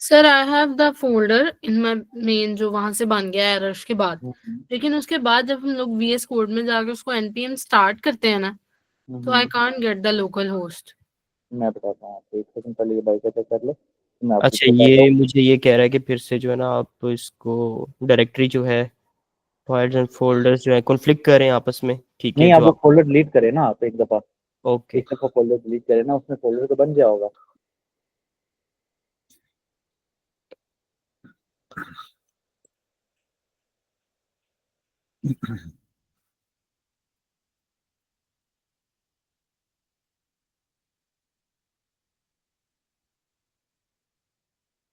Sir I have the folder in my main जो वहां से बन गया एरर्स के बाद, हम्म, लेकिन उसके बाद जब हम लोग वीएस कोड में जाकर उसको एनपीएम स्टार्ट करते हैं ना, तो I hmm, can't get the local host. मैं बताता हूँ आपको, एक सेकंड पहले ये बाइक चेक कर ले, तो मैं आपको अच्छा, बताता ये हूँ। मुझे ये कह रहा है कि फिर से जो है ना आप इसको डायरेक्टरी जो है फाइल्स एंड फोल्डर्स जो है कॉन्फ्लिक्ट करें आपस में। ठीक है, नहीं, आप जो वो आप फोल्डर डिलीट करें ना, आप ओके। एक दफा फोल्डर डिलीट करें ना, उसमें फोल्डर तो बन गया होगा।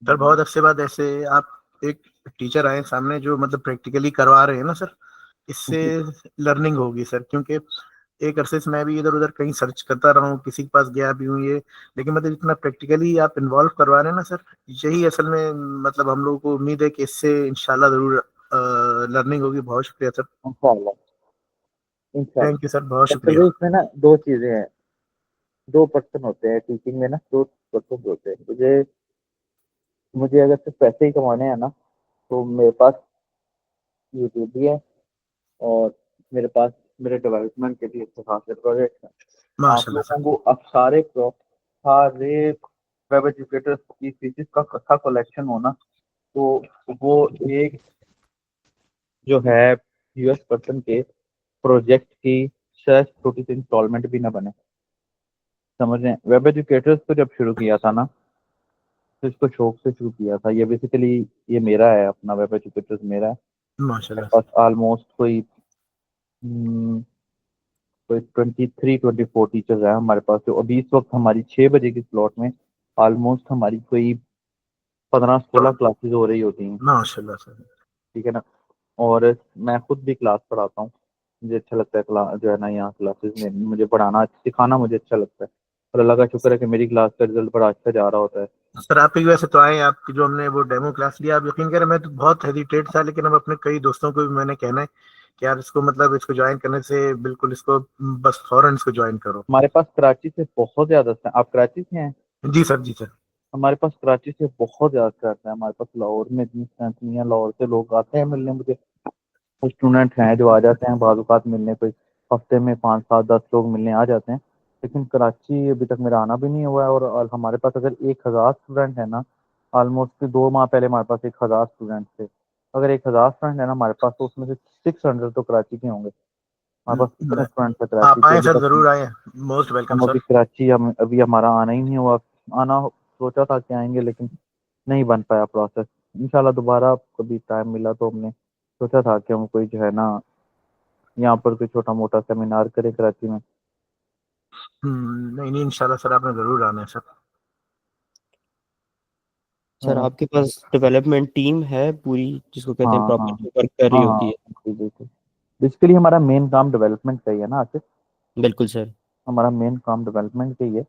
सर बहुत अच्छे बात, ऐसे आप एक टीचर आए सामने जो मतलब प्रैक्टिकली करवा रहे हैं ना सर, इससे जी, लर्निंग होगी सर। क्योंकि एक अरसे से मैं भी इधर उधर कहीं सर्च करता रहा हूँ, किसी के पास गया भी हूँ ये, लेकिन मतलब इतना प्रैक्टिकली आप इन्वॉल्व करवा रहे हैं ना सर, यही असल में मतलब हम लोगों को उम्मीद है कि इससे इंशाल्लाह जरूर लर्निंग होगी। बहुत शुक्रिया सर। इंशाल्लाह थैंक यू इंशाल्लाह। सर, बहुत डॉक्टर शुक्रिया। भाई, इसमें ना दो चीजें हैं, दो पर्सन होते हैं टीचिंग में ना, दो पर्सन होते हैं। मुझे मुझे अगर सिर्फ पैसे ही कमाने हैं ना, तो मेरे पास यूट्यूब भी है, और मेरे पास मेरे डेवलपमेंट के लिए अच्छे खासे प्रोजेक्ट हैं। आप माशाल्लाह लोगों सर। को अब सारे वेब एजुकेटर्स की फीसिस का इकट्ठा कलेक्शन होना, तो वो एक जो है यूएस पर्सन के प्रोजेक्ट की शायद छोटी सी इंस्टॉलमेंट भी ना बने। समझ रहे हैं, वेब एजुकेटर्स को जब शुरू किया था ना, तो इसको शौक से शुरू किया था। ये बेसिकली ये मेरा है, अपना वेब एजुकेटर्स मेरा है। मेरे माशाल्लाह पास सर। ऑलमोस्ट हम्म, कोई 23-24 टीचर्स हैं हमारे पास। तो अभी इस वक्त हमारी 6 बजे की स्लॉट में ऑलमोस्ट हमारी कोई 15-16 क्लासेस हो रही होती हैं। माशाल्लाह सर। ठीक है ना, और मैं खुद भी क्लास पढ़ाता हूँ। मुझे अच्छा लगता है क्लास जो है ना, यहाँ क्लासेस में मुझे पढ़ाना सिखाना मुझे अच्छा लगता है, और अल्लाह का शुक्र है कि मेरी क्लास का रिजल्ट बड़ा अच्छा जा रहा होता है। सर आपकी वजह से तो आए, आपकी जो हमने वो डेमो क्लास लिया, आप यकीन करें मैं तो बहुत हेजिटेट था, लेकिन अब अपने कई दोस्तों को भी मैंने कहना है कि यार इसको मतलब इसको ज्वाइन करने से बिल्कुल इसको बस फौरन इसको ज्वाइन करो। हमारे पास कराची से बहुत ज़्यादा आप कराची से हैं? जी सर, जी सर। हमारे पास कराची से बहुत ज़्यादा स्टाफ है। हमारे पास लाहौर में इतनी स्ट्रेंथ नहीं है, लाहौर से लोग आते हैं मिलने मुझे। कुछ स्टूडेंट हैं जो आ जाते हैं बाद औक़ात मिलने, कोई हफ्ते में 5-7-10 लोग मिलने आ जाते हैं। लेकिन कराची अभी तक मेरा आना भी नहीं हुआ है, और हमारे पास अगर 1,000 स्टूडेंट है ना, ऑलमोस्ट 2 माह पहले हमारे पास 1,000 स्टूडेंट थे। अगर 1,000 स्टूडेंट है ना हमारे पास, तो उसमें से 600 तो कराची के होंगे। हमारे पास इतने स्टूडेंट है कराची आप के आए अभी सर, तक। जरूर आए, मोस्ट वेलकम हम सर। अभी कराची, हम अभी हमारा आना ही नहीं हुआ। आना सोचा था कि आएंगे, लेकिन नहीं बन पाया प्रोसेस। इंशाल्लाह दोबारा कभी टाइम मिला तो हमने सोचा था कि हम कोई जो है ना यहाँ पर कोई छोटा मोटा सेमिनार करें कराची में। नहीं नहीं, इंशाल्लाह सर आपने जरूर आना है सर। सर हाँ आपके पास डेवलपमेंट टीम है पूरी जिसको कहते हैं हाँ हाँ प्रॉपर वर्क कर रही हाँ हाँ होती है? बिल्कुल बिल्कुल। बेसिकली हमारा मेन काम डेवलपमेंट का ही है ना आसिफ। बिल्कुल सर। हमारा मेन काम डेवलपमेंट का ही है।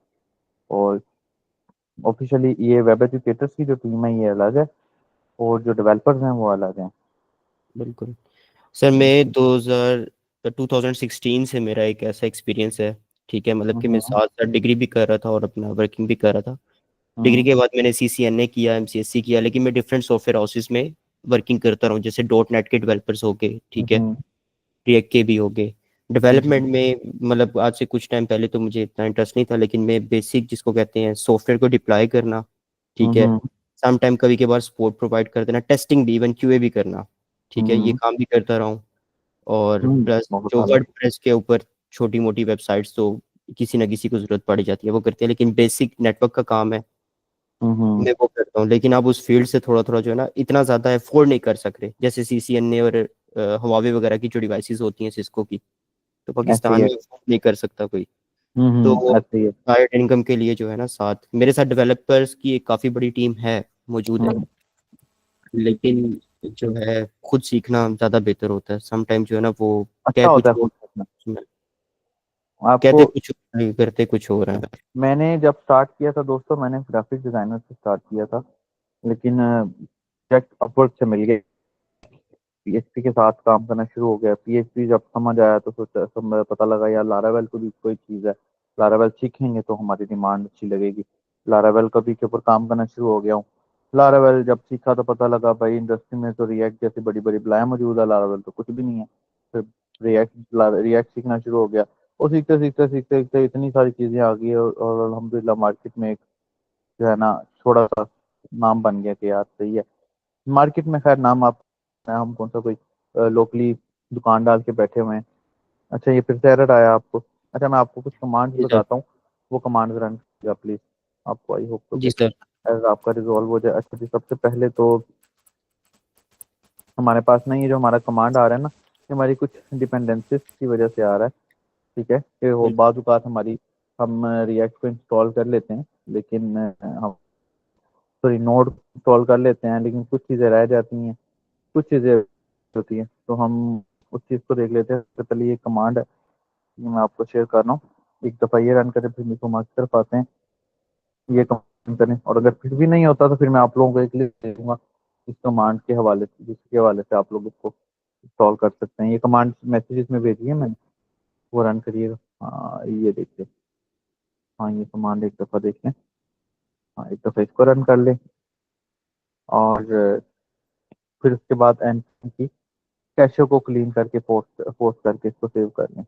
और ऑफिशियली ये वेब एजुकेटर्स की जो टीम है ये अलग है, और जो डेवलपर्स हैं वो अलग हैं। बिल्कुल सर, मैं 2016 से मेरा एक ऐसा एक्सपीरियंस है। ठीक है, मतलब कि मैं हम्म साथ साथ डिग्री भी कर रहा था और अपना वर्किंग भी कर रहा था। डिग्री हम्म के बाद मैंने CCNA किया, MCSC किया, लेकिन मैं डिफरेंट सॉफ्टवेयर हाउसेस में वर्किंग करता रहा हूँ, जैसे .NET के डेवलपर्स हो गए, ठीक है, हम्म रिएक्ट के भी हो गए। हम्म डेवलपमेंट में मतलब आज से कुछ टाइम पहले तो मुझे इतना इंटरेस्ट नहीं था, लेकिन मैं बेसिक जिसको कहते हैं सॉफ्टवेयर को डिप्लॉय करना, ठीक है, हम्म सम टाइम कभी कभार सपोर्ट प्रोवाइड कर देना, टेस्टिंग भी, इवन QA भी करना, ठीक है, ये हम्म काम भी करता रहा हूँ। और प्लस बहुत जो आला। वर्डप्रेस के ऊपर छोटी मोटी वेबसाइट्स तो किसी ना किसी को जरूरत पड़ जाती है वो करते हैं, लेकिन बेसिक नेटवर्क का काम है हम्म मैं वो करता हूँ। लेकिन आप उस फील्ड से थोड़ा थोड़ा जो है ना इतना ज्यादा अफोर्ड नहीं कर सकते, जैसे CCNA और हवावे वगैरह की जो डिवाइसेस होती हैं सिस्को की, तो ऐसे ही पाकिस्तान है। में अफोर्ड नहीं कर सकता कोई। तो ऐसे ही है। साइड इनकम के लिए जो है ना, साथ मेरे साथ डेवलपर्स की एक काफी बड़ी टीम है, मौजूद है, हम्म, लेकिन जो है खुद सीखना ज्यादा बेहतर होता है। समटाइम जो है ना वो अच्छा कह होता कुछ है और, खुद सीखना। कहते आपको कुछ और हैं, करते कुछ और हैं। मैंने जब स्टार्ट किया था दोस्तों, मैंने ग्राफिक डिजाइनर से स्टार्ट किया था, लेकिन प्रोजेक्ट अपवर्क से मिल गए। PHP के साथ काम करना शुरू हो गया। PHP जब समझ आया तो सोचा, पता लगा यार लारावेल को भी कोई चीज़ है, लारावेल सीखेंगे तो हमारी डिमांड अच्छी लगेगी। लारावेल का भी के ऊपर काम करना शुरू हो गया हूँ। लारावेल जब सीखा तो पता लगा भाई इंडस्ट्री में तो रिएक्ट जैसी बड़ी बड़ी बलाएं मौजूद है, लारावेल तो कुछ भी नहीं है। फिर रिएक्ट सीखना शुरू हो गया, और सीखते सीखते सीखते सीखते इतनी सारी चीज़ें आ गई, और अल्हम्दुलिल्लाह मार्केट में एक जो है ना थोड़ा सा नाम बन गया कि यार सही है। मार्केट में खैर नाम आप, हम कौन सा कोई लोकली दुकान डाल के बैठे हुए हैं। अच्छा ये फिर से एरर आया आपको। अच्छा मैं आपको कुछ कमांड्स जी सर। बताता हूँ, वो कमांड्स रन कीजिएगा प्लीज। आपको आई होप तो कि जी सर। एरर आपका रिजॉल्व हो जाए। अच्छा जी, सबसे पहले तो हमारे पास ना ये जो हमारा कमांड आ रहा है ना, ये हमारी कुछ डिपेंडेंसीज की वजह से आ रहा है। ठीक है, कि वो बिल्कुल। बाद औक़ात हमारी, हम रिएक्ट को इंस्टॉल कर लेते हैं, लेकिन हम सॉरी नोड इंस्टॉल कर लेते हैं, लेकिन कुछ चीज़ें रह जाती हैं, कुछ चीज़ें होती हैं, तो हम उस चीज़ को देख लेते हैं। सबसे पहले ये कमांड है, ये मैं आपको शेयर कर रहा हूँ। एक दफ़ा ये रन करें, फिर इसको मार्क कर पाते हैं, ये कमांड करें, और अगर फिर भी नहीं होता तो फिर मैं आप लोगों को एक लिस्ट दे दूंगा इस कमांड के हवाले से, जिसके हवाले से आप लोग इसको इंस्टॉल कर सकते हैं। ये कमांड मैसेजेस में भेजी है मैंने, वो रन करिएगा। हाँ ये देखिए, हाँ ये कमांड एक दफ़ा देख लें। हाँ एक दफ़ा इसको रन कर लें, और फिर उसके बाद एन की कैशे को क्लीन करके पोस्ट पोस्ट करके इसको सेव कर लें।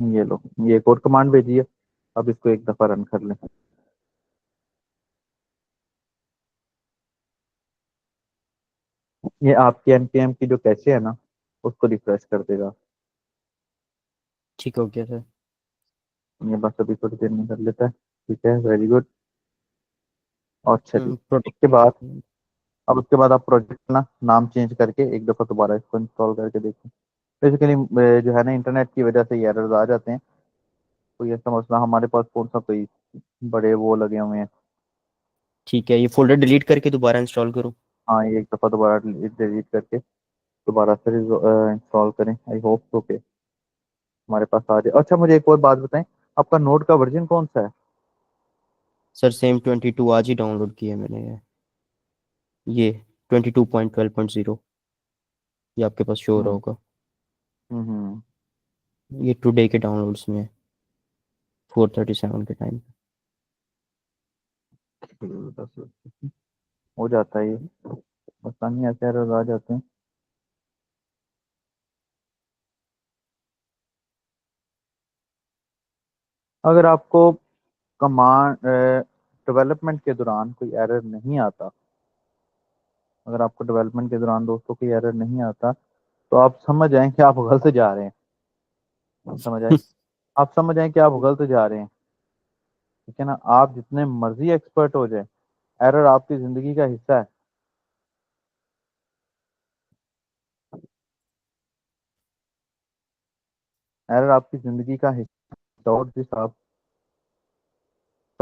ये लो, ये एक और कमांड भेजी है, अब इसको एक दफ़ा रन कर लें। ये आपकी npm की जो कैशे है ना, उसको रिफ्रेश कर देगा। ठीक हो गया सर। ये बस अभी थोड़ी देर में कर लेता है। ठीक है, वेरी गुड। और अच्छा जी, उसके बाद, प्रोडक्ट। अब उसके बाद आप प्रोजेक्ट ना नाम चेंज करके एक दफ़ा दोबारा इसको इंस्टॉल करके देखें। बेसिकली जो है ना इंटरनेट की वजह से ये एरर्स आ जाते हैं, तो ये समझना हमारे पास कौन सा कोई बड़े वो लगे हुए हैं। ठीक है, ये फोल्डर डिलीट करके दोबारा इंस्टॉल करूँ? हाँ ये एक दफ़ा दोबारा डिलीट करके दोबारा से इंस्टॉल करें। आई होप तो के हमारे पास आ जाए। अच्छा मुझे एक और बात बताएं, आपका नोड का वर्जन कौन सा है? सर सेम 22 आज ही डाउनलोड किया मैंने ये 22.12.0, ये आपके पास शो हो रहा हम्म होगा। हम्म। ये टुडे के डाउनलोड्स में है, 4:37 के टाइम। बस हो जाता है ये, पता नहीं ऐसे एरर आ जाते हैं। अगर आपको कमांड डेवलपमेंट के दौरान कोई एरर नहीं आता, अगर आपको डेवलपमेंट के दौरान दोस्तों कोई एरर नहीं आता, तो आप समझ जाएं कि आप गलत जा रहे हैं। समझ आए? आप समझ आए कि आप गलत जा रहे हैं। ठीक है ना, आप जितने मर्जी एक्सपर्ट हो जाए, एरर आपकी जिंदगी का हिस्सा है। एरर आपकी जिंदगी का हिस्सा, और जिस आपका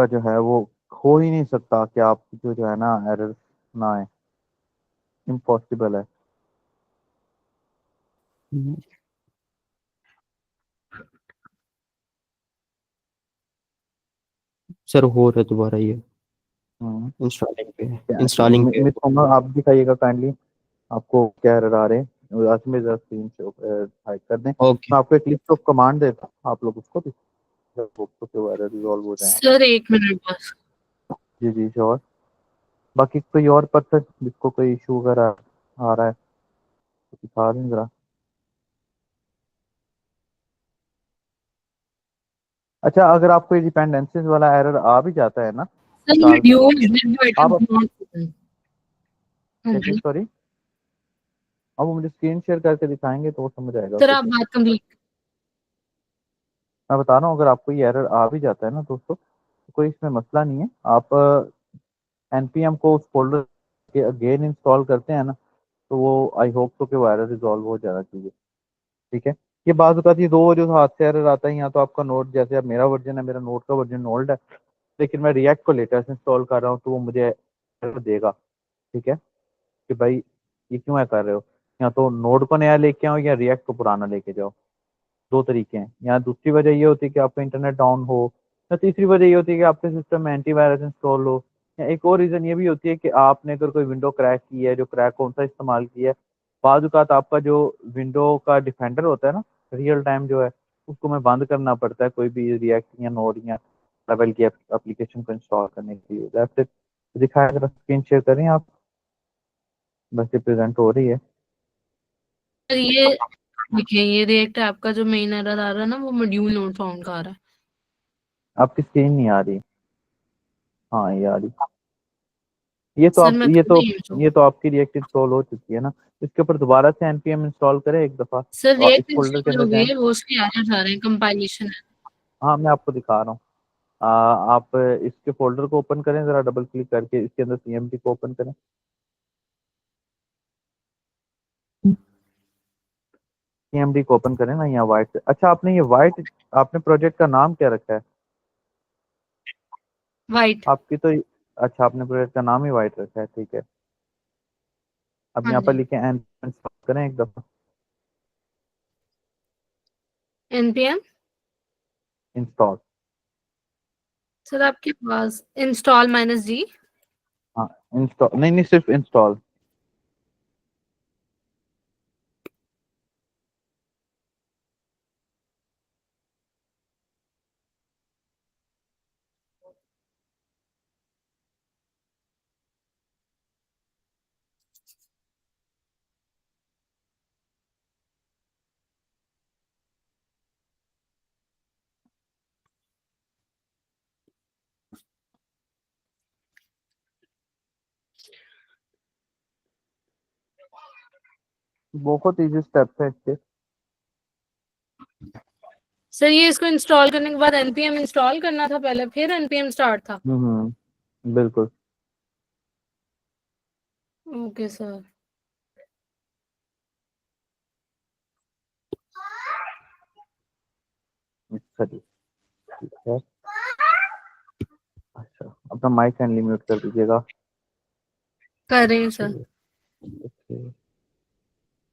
जो है वो हो ही नहीं सकता कि आप जो जो है ना एरर ना आए, इम्पॉसिबल है। सर हो रहा है दोबारा ये हम्म, इंस्टॉलिंग पे, क्या इंस्टॉलिंग पे। मैं कहूँगा आप दिखाइएगा काइंडली, आपको क्या एरर आ रहे हैं, आज में जरा स्क्रीन हाइड कर दें। ओके मैं आपको एक लिस्ट ऑफ कमांड देता हूँ, आप लोग उसको भी तो एरर रिजॉल्व हो जाए। सर 1 मिनट बस। जी जी श्योर। बाकी कोई और पर्सन जिसको कोई इशू वगैरह आ रहा है तो दिखा दें जरा। अच्छा, अगर आपको ये डिपेंडेंसीज वाला एरर आ भी जाता है ना सर ये डाल के, ड्यू इज आप नॉट। हाँ क्या चीज, जी सॉरी, अब वो मुझे स्क्रीन शेयर करके दिखाएंगे तो वो समझ आएगा सर, फिर। आप बात कंप्लीट। मैं बता रहा हूँ, अगर आपको ये एरर आ भी जाता है ना दोस्तों, तो कोई इसमें मसला नहीं है। आप npm को उस फोल्डर के अगेन इंस्टॉल करते हैं ना, तो वो आई होप तो कि वो एरर रिजॉल्व हो जाना चाहिए। ठीक है, ये बात होती है दो जो हाथ से एरर आता है, या तो आपका नोट, जैसे अब मेरा वर्जन है, मेरा नोट का वर्जन ओल्ड है, लेकिन मैं रिएक्ट को लेटेस्ट इंस्टॉल कर रहा हूँ, तो वो मुझे एरर देगा। ठीक है, कि भाई ये क्यों है कर रहे हो, या तो नोड को नया लेके आओ या रिएक्ट को पुराना लेके जाओ। दो तरीके हैं। या दूसरी वजह ये होती है कि आपका इंटरनेट डाउन हो, या तीसरी वजह ये होती है कि आपके सिस्टम में एंटीवायरस इंस्टॉल हो, या एक और रीज़न ये भी होती है कि आपने अगर कोई विंडो क्रैक की है, जो क्रैक कौन सा इस्तेमाल किया है। बाज़ औक़ात आपका जो विंडो का डिफेंडर होता है ना, रियल टाइम जो है, उसको मैं बंद करना पड़ता है कोई भी रिएक्ट या नोड या लेवल की एप्लीकेशन को इंस्टॉल करने के लिए। That's it. दिखाया, अगर स्क्रीन शेयर करें आप, बस ये प्रेजेंट हो रही है। सर ये देखिए, ये रिएक्ट आपका जो मेन एरर आ रहा है ना, वो मॉड्यूल नोट फाउंड का आ रहा है। आपकी स्क्रीन नहीं आ रही? हाँ ये आ रही। ये तो सर आप मैं खुद ही यूज हूँ। ये तो आपकी रिएक्ट इंस्टॉल हो चुकी है ना। इसके ऊपर दोबारा से npm इंस्टॉल करें एक दफ़ा, सर और इस रिएक्ट फोल्डर के इंस्टॉल अंदर हो गई जाएं। है, वो उसके एरर आ रहे हैं, कंपाइलेशन है। हाँ मैं आपको दिखा रहा हूँ। आप इसके फोल्डर को ओपन करें ज़रा, डबल क्लिक करके इसके अंदर cmd को ओपन करें। cmd को ओपन करें ना, यहाँ वाइट से। अच्छा, आपने ये वाइट, आपने प्रोजेक्ट का नाम क्या रखा है वाइट। आपकी तो? अच्छा, आपने प्रोजेक्ट का नाम ही वाइट रखा है, ठीक है। अब हाँ यहाँ पर जी। लिखे npm इंस्टॉल करें एक दफ़ा, npm। इंस्टॉल। सर आपके पास इंस्टॉल -g। हाँ इंस्टॉल, नहीं नहीं, सिर्फ इंस्टॉल। बहुत इजी स्टेप्स है इसके। सर ये इसको इंस्टॉल करने के बाद npm इंस्टॉल करना था पहले, फिर npm स्टार्ट था। बिल्कुल। Okay sir. अच्छा जी, ठीक है। अच्छा, अपना माइक हैंडली म्यूट कर दीजिएगा। कर रहे हैं सर।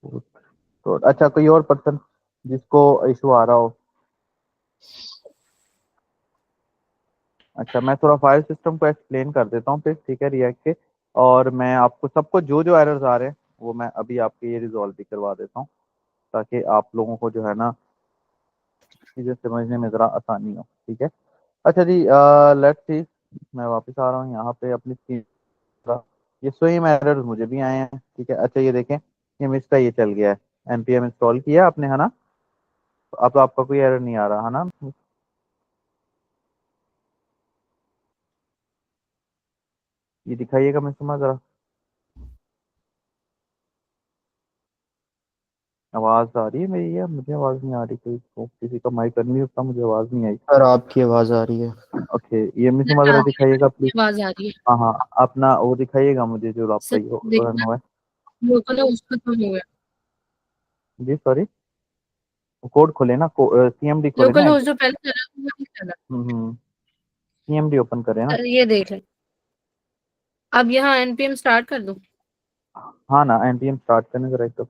ओके, तो अच्छा, कोई और पर्सन जिसको इशू आ रहा हो? अच्छा, मैं थोड़ा फाइल सिस्टम को एक्सप्लेन कर देता हूँ फिर, ठीक है, रिएक्ट के। और मैं आपको सबको जो जो एरर्स आ रहे हैं वो मैं अभी आपके ये रिजॉल्व भी करवा देता हूँ, ताकि आप लोगों को जो है ना चीज़ें समझने में ज़रा आसानी हो। ठीक है। अच्छा जी, लेट्स सी, मैं वापस आ रहा हूँ यहाँ पे अपनी स्क्रीन। ये सेम एरर्स मुझे भी आए हैं, ठीक है। अच्छा ये देखें, ये मिस का ये चल गया है। npm इंस्टॉल किया आपने, है ना? अब तो आपका कोई एरर नहीं आ रहा है ना? ये दिखाइएगा, मैं समझ रहा। आवाज़ आ रही है मेरी, या मुझे आवाज़ नहीं आ रही? कोई तो किसी का माइक अनम्यूट था, मुझे आवाज़ नहीं आई। सर आपकी आवाज आ रही है। ओके, ये मैं समझ सर रहा, आ रही है, दिखाइएगा प्लीज। आवाज आ रही है। हाँ हाँ, अपना वो दिखाइएगा मुझे जो आपका सर ये रन देखना, हुआ है। लोकल होस्ट खत्म हो गया। जी सॉरी, कोड खोले ना, cmd खोले लोकल ना होस्ट जो पहले चला था, वो नहीं चला। हम्म, cmd ओपन करें ना। सर ये देख लें। अब यहाँ npm स्टार्ट कर दूं? हाँ ना, npm स्टार्ट करने जरा एक तो।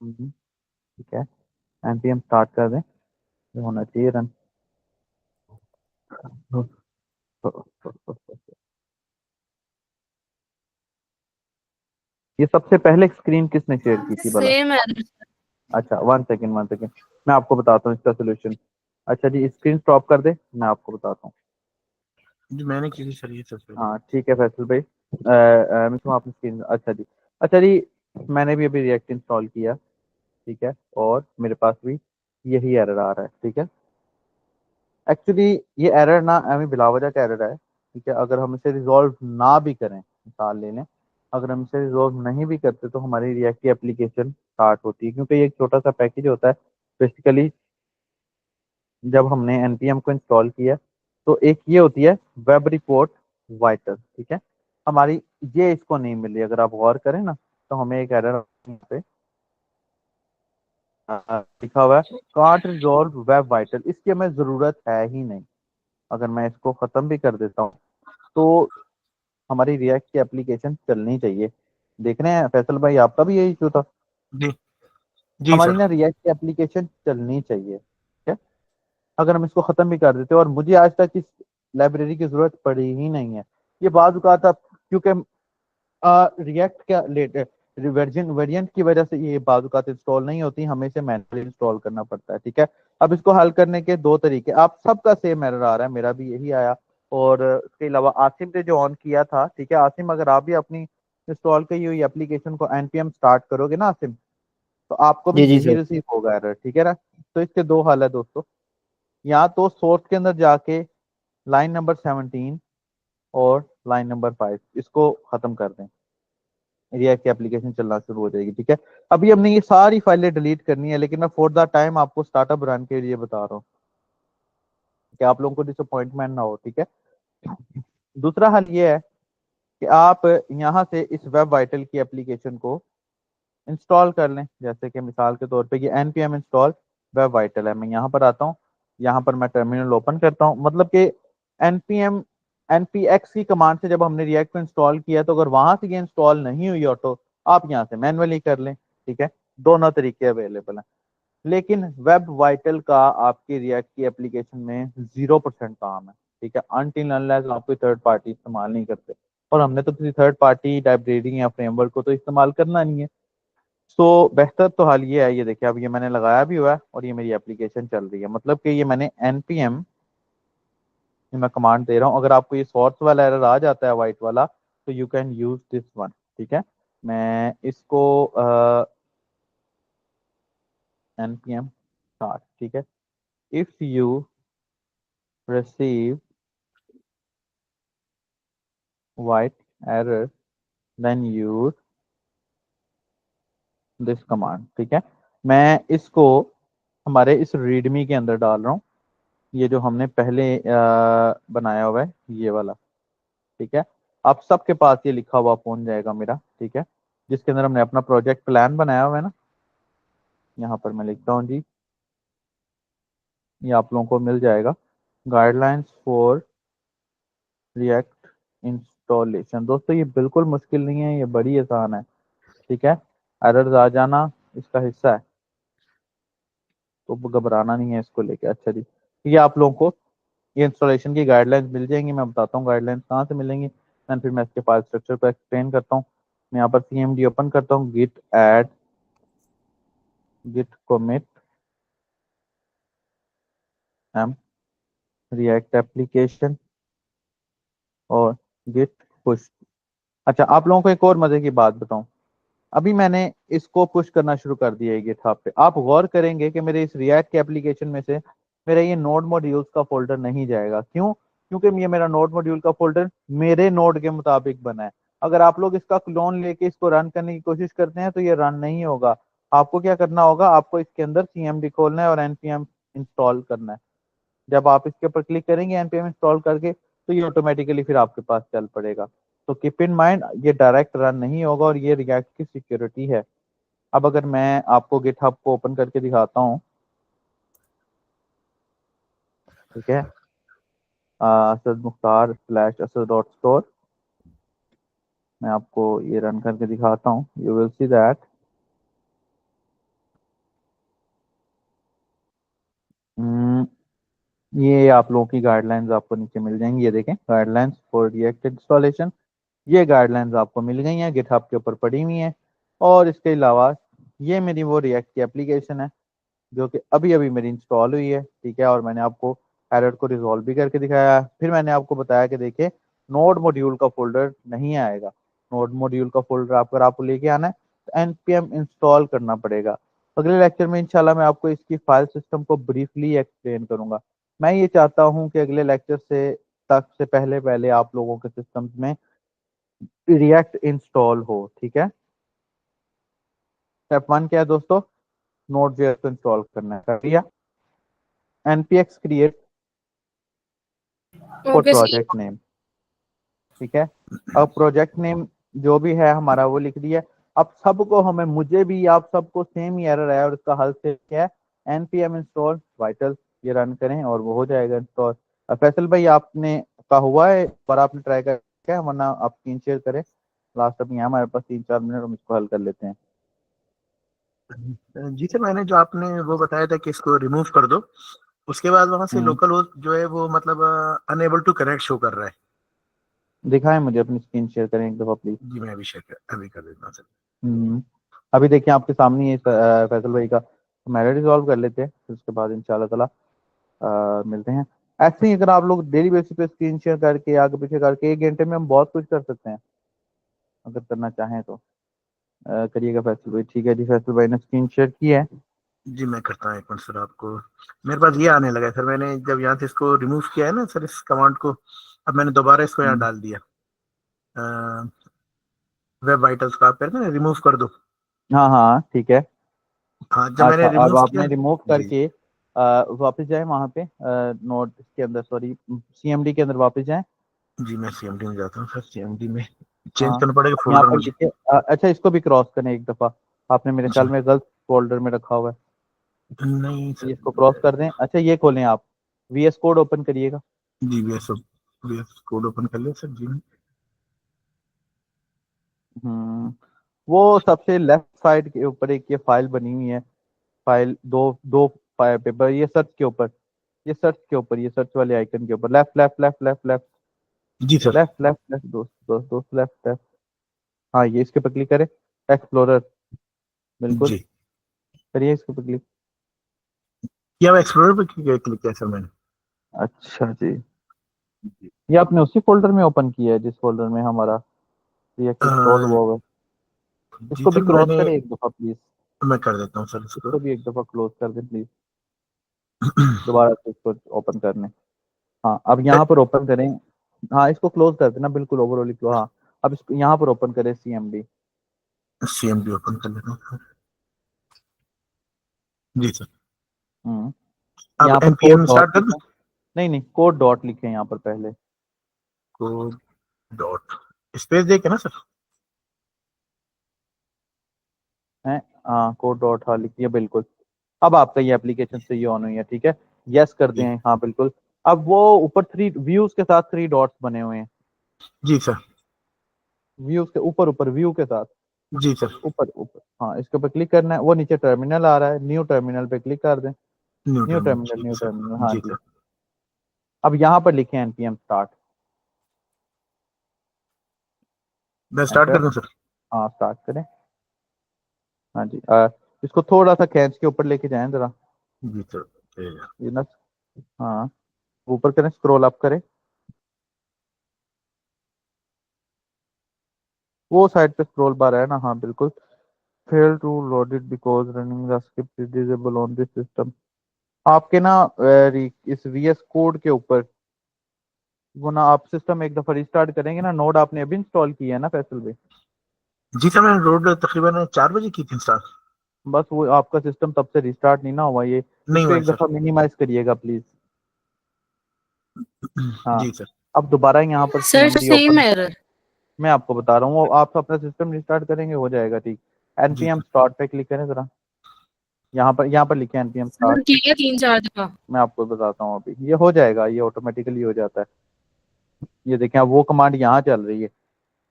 ठीक है, npm स्टार्ट कर दें, ये होना चाहिए रन। ये सबसे पहले स्क्रीन किसने शेयर की थी भला? Same error. अच्छा, वन सेकेंड, मैं आपको बताता हूँ इसका सोल्यूशन। अच्छा जी, स्क्रीन स्टॉप कर दे, मैं आपको बताता हूँ। जी मैंने की थी सर ये सबसे पहले। हाँ ठीक है फैसल भाई, मिथुन आपने स्क्रीन, अच्छा जी, मैंने भी अभी रिएक्ट इंस्टॉल किया, ठीक है, और मेरे पास भी यही एरर आ रहा है, ठीक है। एक्चुअली ये एरर ना हमें बिलावजह का एरर है, ठीक है। अगर हम इसे रिजॉल्व ना भी करें, मिसाल ले लें, अगर हम इसे रिजॉल्व नहीं भी करते तो हमारी रिएक्ट की एप्लीकेशन स्टार्ट होती है, क्योंकि ये एक छोटा सा पैकेज होता है। बेसिकली जब हमने npm को इंस्टॉल किया तो एक ये होती है वेब रिपोर्ट वाइटर, ठीक है। हमारी ये इसको नहीं मिली, अगर आप गौर करें ना तो हमें एक एरर पे लिखा हुआ है कांट रिजॉल्व वेब वाइटर, इसकी हमें जरूरत है ही नहीं। अगर मैं इसको खत्म भी कर देता हूँ तो हमारी रिएक्ट की एप्लीकेशन चलनी चाहिए। देख रहे हैं फैसल भाई, आपका भी यही इशू था। जी जी हमारी सर। ना रिएक्ट की एप्लीकेशन चलनी चाहिए, ठीक है। अगर हम इसको खत्म भी कर देते, और मुझे आज तक इस लाइब्रेरी की जरूरत पड़ी ही नहीं है। ये बात का था क्योंकि रिएक्ट क्या लेट वर्जन वेरिएंट की वजह से ये बाजुकात इंस्टॉल नहीं होती, हमें इसे मैनुअली इंस्टॉल करना पड़ता है, ठीक है। अब इसको हल करने के दो तरीके, आप सबका सेम एरर आ रहा है, मेरा भी यही आया। और इसके अलावा आसिम ने जो ऑन किया था, ठीक है आसिम, अगर आप भी अपनी इंस्टॉल की हुई एप्लीकेशन को npm स्टार्ट करोगे ना आसिम, तो आपको भी जी जी यही सर। रिसीव होगा एरर, ठीक है ना। तो इसके दो हल है दोस्तों, या तो सोर्स के अंदर जाके लाइन नंबर 17 और लाइन नंबर 5 इसको खत्म कर दें, रिएक्ट की एप्लीकेशन चलना शुरू हो जाएगी, ठीक है। अभी हमने ये सारी फाइलें डिलीट करनी है, लेकिन मैं फॉर द टाइम आपको स्टार्टअप रन के लिए बता रहा हूँ कि आप लोगों को डिसअपॉइंटमेंट ना हो, ठीक है। दूसरा हल ये है कि आप यहाँ से इस वेब वाइटल की एप्लीकेशन को इंस्टॉल कर लें। जैसे कि मिसाल के तौर पे ये npm इंस्टॉल वेब वाइटल है, मैं यहाँ पर आता हूँ, यहाँ पर मैं टर्मिनल ओपन करता हूँ, मतलब कि npm npx की कमांड से जब हमने रिएक्ट को इंस्टॉल किया, तो अगर वहां से ये इंस्टॉल नहीं हुई ऑटो, आप यहाँ से मैनुअली कर लें, ठीक है। दोनों तरीके अवेलेबल हैं, लेकिन वेब वाइटल का आपकी रिएक्ट की एप्लीकेशन में 0% काम है, ठीक है, अनटिल अनलेस आप कोई थर्ड पार्टी इस्तेमाल नहीं करते। और हमने तो किसी थर्ड पार्टी लाइब्रेरी या फ्रेमवर्क को तो इस्तेमाल करना नहीं है। सो बेहतर तो हाल ये है, ये देखिए अब ये मैंने लगाया भी हुआ है और ये मेरी एप्लीकेशन चल रही है, मतलब कि ये मैंने npm, ये मैं कमांड दे रहा हूँ। अगर आपको ये सोर्स वाला एरर आ जाता है वाइट वाला, तो you can use this one, ठीक है। मैं इसको npm स्टार्ट, ठीक है, if you receive white error then use this command, ठीक है। मैं इसको हमारे इस रीडमी के अंदर डाल रहा हूँ, ये जो हमने पहले बनाया हुआ है ये वाला, ठीक है। आप सबके पास ये लिखा हुआ पहुंच जाएगा मेरा, ठीक है, जिसके अंदर हमने अपना प्रोजेक्ट प्लान बनाया हुआ है ना। यहाँ पर मैं लिखता हूँ जी, ये आप लोगों को मिल जाएगा, गाइडलाइंस फॉर रिएक्ट इंस्टॉलेशन। दोस्तों ये बिल्कुल मुश्किल नहीं है, ये बड़ी आसान है, ठीक है। एरर्स आ जाना इसका हिस्सा है, तो घबराना नहीं है इसको लेके। अच्छा जी, ये आप लोगों को ये इंस्टॉलेशन की गाइडलाइंस मिल जाएंगी, मैं बताता हूँ गाइडलाइंस कहाँ से मिलेंगी, एंड फिर मैं इसके फाइल स्ट्रक्चर को एक्सप्लेन करता हूँ। मैं यहाँ पर cmd ओपन करता हूँ, git add git commit m react application और git push। अच्छा, आप लोगों को एक और मजे की बात बताऊं, अभी मैंने इसको पुश करना शुरू कर दिया है गिटहब पे। आप गौर करेंगे कि मेरे इस रिएक्ट के एप्लीकेशन में से मेरा ये नोड मॉड्यूल्स का फोल्डर नहीं जाएगा। क्यों? क्योंकि ये मेरा नोड मॉड्यूल का फोल्डर मेरे नोड के मुताबिक बना है। अगर आप लोग इसका क्लोन लेके इसको रन करने की कोशिश करते हैं तो ये रन नहीं होगा। आपको क्या करना होगा, आपको इसके अंदर cmd खोलना है और npm इंस्टॉल करना है। जब आप इसके ऊपर क्लिक करेंगे npm इंस्टॉल करके, तो ये ऑटोमेटिकली फिर आपके पास चल पड़ेगा। तो कीप इन माइंड, ये डायरेक्ट रन नहीं होगा और ये रिएक्ट की सिक्योरिटी है। अब अगर मैं आपको गिटहब को ओपन करके दिखाता हूँ, ठीक है, Asad Mukhtar slash Asad dot store, मैं आपको ये रन करके दिखाता हूँ, यू विल सी दैट ये आप लोगों की गाइडलाइंस आपको नीचे मिल जाएंगी। ये देखें, गाइडलाइंस फॉर रिएक्ट इंस्टॉलेशन, ये गाइडलाइंस आपको मिल गई हैं, गिटहब के ऊपर पड़ी हुई हैं। और इसके अलावा ये मेरी वो रिएक्ट की एप्लीकेशन है जो कि अभी अभी मेरी इंस्टॉल हुई है, ठीक है, और मैंने आपको एरर को रिजॉल्व भी करके दिखाया। फिर मैंने आपको बताया कि देखिए नोड मॉड्यूल का फोल्डर नहीं आएगा, नोड मॉड्यूल का फोल्डर अगर आपको लेके आना है तो npm इंस्टॉल करना पड़ेगा। अगले लेक्चर में इंशाल्लाह मैं आपको इसकी फाइल सिस्टम को ब्रीफली एक्सप्लेन करूंगा। मैं ये चाहता हूँ कि अगले लेक्चर से पहले पहले आप लोगों के सिस्टम में रिएक्ट इंस्टॉल हो, ठीक है। स्टेप 1 क्या है दोस्तों, नोड जेएस को इंस्टॉल करना है, कर दिया, npx create for okay sir. Project name, ठीक है। अब प्रोजेक्ट नेम जो भी है हमारा वो लिख दिया। अब सबको हमें, मुझे भी आप सबको सेम ही एरर है और इसका हल से क्या है, npm install vital, ये रन करें और वो हो जाएगा इंस्टॉल। फैसल भाई आपने का हुआ है पर आपने ट्राई करके, वरना आप स्क्रीन शेयर करें, लास्ट अभी है हमारे पास 3-4 मिनट, हम इसको हल कर लेते हैं। जी सर, मैंने जो आपने वो बताया था कि इसको रिमूव कर दो, उसके बाद वहां से हम्म, लोकल होस्ट जो है वो मतलब अनएबल टू कनेक्ट शो कर रहा है। दिखाएं मुझे, अपनी स्क्रीन शेयर करें एक दफा प्लीज। जी मैं अभी अभी कर देता हूँ सर। अभी देखिए आपके सामने ये फैसल भाई का मैंने रिजॉल्व कर लेते हैं, फिर उसके बाद इंशाल्लाह ताला मिलते हैं। ऐसे ही अगर आप लोग डेली बेसिस पे स्क्रीन शेयर करके आगे पीछे करके 1 घंटे में हम बहुत कुछ कर सकते हैं अगर करना चाहें तो। करिएगा फैसल भाई, ठीक है जी, फैसल भाई ने स्क्रीन शेयर की है। जी मैं करता हूँ एक मिनट सर आपको। मेरे पास ये आने लगा है सर, मैंने जब यहाँ से इसको रिमूव किया है ना सर इस कमांड को, अब मैंने दोबारा इसको यहाँ हम्म, डाल दिया। वेब वाइटल्स का आप कहते हैं रिमूव कर दो। हाँ हाँ ठीक है। हाँ जब अच्छा मैंने अब रिमूव किया। आपने रिमूव जी करके वापस जाए वहां पे, नोट के अंदर, सॉरी सीएमडी के अंदर वापस जाए। जी मैं सीएमडी में जाता हूँ सर, सीएमडी में चेंज हाँ करना पड़ेगा अब यहाँ फोल्डर पर मुझे। लिखे, अच्छा इसको भी क्रॉस करें एक दफा, आपने मेरे ख्याल जी में गलत फोल्डर में रखा हुआ है, नहीं ये सर। इसको क्रॉस कर दें। अच्छा ये खोलें आप, वीएस कोड ओपन करिएगा। जी वीएस कोड ओपन कर लिया सर जी। हम्म, वो सबसे लेफ्ट साइड के ऊपर एक ये फाइल बनी हुई है, फाइल दो दो फाइल पेपर, ये सर्च के ऊपर, ये सर्च के ऊपर, ये सर्च वाले आइकन के ऊपर, left left left left left जी सर। लेफ्ट लेफ्ट लेफ्ट, दोस्त दोस्त दोस्त, लेफ्ट लेफ्ट, हाँ ये इसके ऊपर क्लिक करें, एक्सप्लोरर, बिल्कुल जी करिए इसके ऊपर क्लिक। क्या मैं एक्सप्लोरर पे क्लिक किया सर मैंने। अच्छा जी, ये आपने उसी फोल्डर में ओपन किया है जिस फोल्डर में हमारा रिएक्ट इंस्टॉल अ, हुआ होगा। जी इसको भी सर क्रॉस मैंने, करें एक दफा प्लीज, मैं कर देता हूँ सर इसको। इसको भी एक दफा क्लोज कर दें प्लीज, दोबारा से इसको ओपन करने। हाँ अब यहाँ पर ओपन करें, हाँ इसको क्लोज कर देना बिल्कुल ओवरऑल क्लोज, हाँ अब इसको यहाँ पर ओपन करें सीएमडी। सीएमडी ओपन कर लेता हूँ सर। जी सर। हम्म, अब यहाँ पर कोड एनपीएम डॉट स्टार्ट कर दूं। लिखें, नहीं नहीं कोड डॉट लिखें यहाँ पर पहले, कोड डॉट स्पेस दे के ना सर। है, हाँ कोड डॉट हाँ लिखिए बिल्कुल। अब आपका ये एप्लीकेशन से ये ऑन हुई है, ठीक है, यस कर दें, जी हाँ बिल्कुल। अब वो ऊपर 3 व्यूज के साथ 3 डॉट्स बने हुए हैं, जी सर। व्यूज के ऊपर ऊपर व्यू के साथ जी सर। ऊपर ऊपर, हाँ इसके ऊपर क्लिक करना है, वो नीचे टर्मिनल आ रहा है, न्यू टर्मिनल पे क्लिक कर दें, न्यू न्यूटन टर्मिनल, ठीक न्यू सर। टर्मिनल, हाँ जी जी। सर। अब यहाँ पर लिखे npm स्टार्ट, मैं स्टार्ट कर एंटर, दूं सर। हाँ स्टार्ट करें, हाँ जी। इसको थोड़ा सा खींच के ऊपर लेके जाएं जरा, जी सर ठीक है। ये ना, हाँ ऊपर करें, स्क्रॉल अप करें, वो साइड पे स्क्रॉल बार है ना, हाँ बिल्कुल। Fail to load it because running the script is disable on this system, आपके ना इस वीएस कोड के ऊपर वो ना, आप सिस्टम एक दफा रिस्टार्ट करेंगे ना, नोड आपने अभी इंस्टॉल किया है ना फैसल भाई, जी सर मैंने रोड तकरीबन 4 बजे की थी स्टार्ट। बस वो आपका सिस्टम तब से रिस्टार्ट नहीं ना हुआ, ये नहीं इसको हुआ है एक सर। दफा मिनिमाइज करिएगा प्लीज। हाँ जी सर। अब दोबारा यहाँ पर sir CMD same open, error. मैं आपको बता रहा हूँ, वो आप अपना सिस्टम रिस्टार्ट करेंगे हो जाएगा ठीक। npm start पे क्लिक करें जरा, यहाँ पर लिखे npm सर start। किया 3-4 दफा। मैं आपको बताता हूँ, अभी ये हो जाएगा, ये ऑटोमेटिकली हो जाता है। ये देखें, अब वो कमांड यहाँ चल रही है,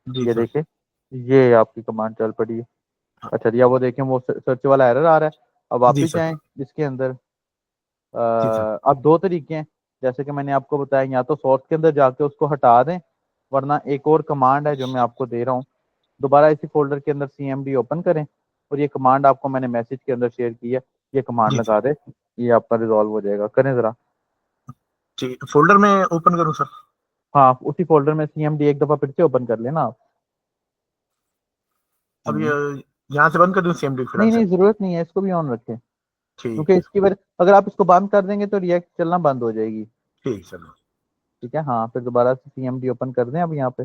जी ये सर। देखें, ये आपकी कमांड चल पड़ी है। अच्छा जी, अब वो देखें, वो सर्च वाला एरर आ रहा है। अब जी वापिस सर। जाएं इसके अंदर। जी सर। अब दो तरीके हैं, जैसे कि मैंने आपको बताया, या तो सोर्स के अंदर जाके उसको हटा दें, वरना एक और कमांड है जो मैं आपको दे रहा हूँ, दोबारा इसी फोल्डर के अंदर cmd ओपन करें और ये कमांड आपको मैंने मैसेज के अंदर शेयर की है, ये कमांड जी लगा दे, ये आपका रिजॉल्व हो जाएगा। करें जरा। ठीक, फोल्डर में ओपन करूँ सर? हाँ, उसी फोल्डर में cmd एक दफा फिर से ओपन कर लेना आप। अब ये यहाँ से बंद कर दूँ CMD फिलहाल नहीं सर? नहीं, जरूरत नहीं है, इसको भी ऑन रखें, ठीक क्योंकि इसकी वजह, अगर आप इसको बंद कर देंगे तो रिएक्ट चलना बंद हो जाएगी। ठीक सर। ठीक है, हाँ, फिर दोबारा से cmd ओपन कर दें अब यहाँ पे।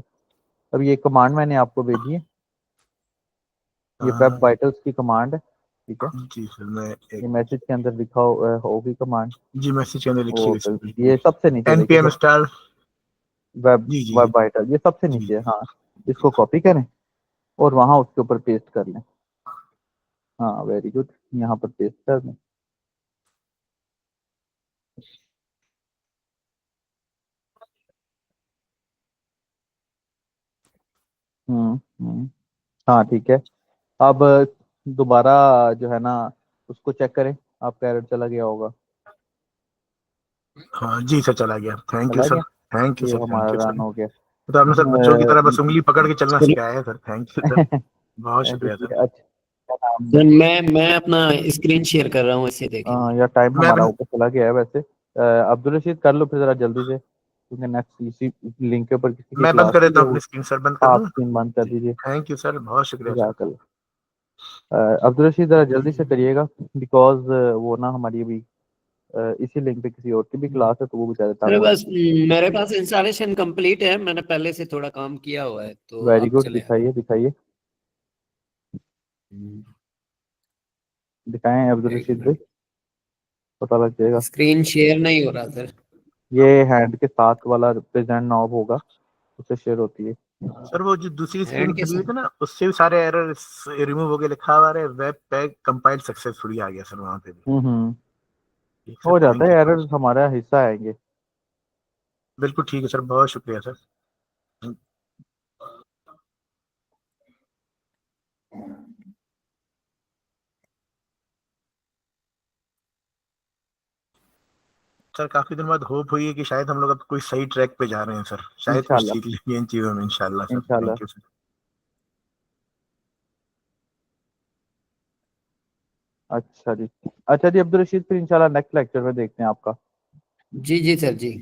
अब ये कमांड मैंने आपको भेजी है, ये वेब वाइटल्स की कमांड है। ठीक है, जी सर, मैं ये मैसेज के अंदर लिखा होगी कमांड, जी मैसेज के अंदर लिखी वो हुई सर, ये सबसे नीचे देखिए, npm स्टार। वेब जी जी वेब वाइटल, ये सबसे जी नीचे है। हाँ, इसको कॉपी करें और वहां उसके ऊपर पेस्ट कर लें। हाँ, वेरी गुड, यहाँ पर पेस्ट कर दें। हम्म, हाँ ठीक है। अब दोबारा जो है ना, उसको चेक करें, आपका एरर चला गया होगा। हाँ जी सर, चला गया। थैंक यू चला सर, गया, थैंक यू ये सर, थैंक हमारा यू रन सर। हो गया। तो आपने सर बच्चों की तरह बस अ, उंगली पकड़ के चलना चलो सिखाया है सर, थैंक यू सर, बहुत शुक्रिया ठीक सर। है, अच्छा, क्या नाम सर है? मैं अपना स्क्रीन शेयर कर रहा हूँ, इसे देखेंगे। यार टाइम मैं हमारा अपने ऊपर चला गया है वैसे। अब्दुल रशीद कर लो फिर जरा जल्दी से, क्योंकि नेक्स्ट इसी लिंक के ऊपर किसी की मैं बंद क्लास कर भी देता है, हूँ, वो अपनी स्क्रीन सर बंद कर आप दूँ? स्क्रीन बंद कर जी, दीजिए। थैंक यू सर, बहुत शुक्रिया सर। जज़ाकल्लाह। अब्दुल रशीद जरा जल्दी से करिएगा, बिकॉज वो ना हमारी अभी इसी लिंक पे किसी और की भी क्लास है, तो वो बेचारे तंग सर हो बस रहे मेरे पास इंस्टॉलेशन कंप्लीट है, मैंने पहले से थोड़ा काम किया हुआ है, हैं। तो वेरी अब गुड, चलेगा। दिखाइए दिखाइए, दिखाएं अब्दुल एक रशीद भाई, मिनट, पता लग जाएगा। स्क्रीन शेयर नहीं हो रहा सर। ये हैंड के साथ वाला प्रेजेंट नॉब होगा, उससे शेयर होती है। सर वो जो दूसरी स्क्रीन हैंड के खुली हुई साथ थी ना, उससे भी सारे एरर रिमूव हो गए, लिखा हुआ है वेब पैक कंपाइल सक्सेसफुली, आ गया सर वहाँ पे भी। हम्म, ठीक सर, हो जाता थैंक है, यू। एरर हमारा हिस्सा आएंगे। बिल्कुल ठीक है सर, बहुत शुक्रिया सर। सर काफी दिन बाद होप हुई है कि शायद हम लोग अब कोई सही ट्रैक पे जा रहे हैं सर, शायद कुछ इंशाल्लाह, सीख लेंगे इन चीजों में, इंशाल्लाह सर, इंशाल्लाह। Thank you sir. अच्छा जी, अच्छा जी अब्दुल रशीद, फिर इंशाल्लाह नेक्स्ट लेक्चर में देखते हैं आपका। जी जी सर जी।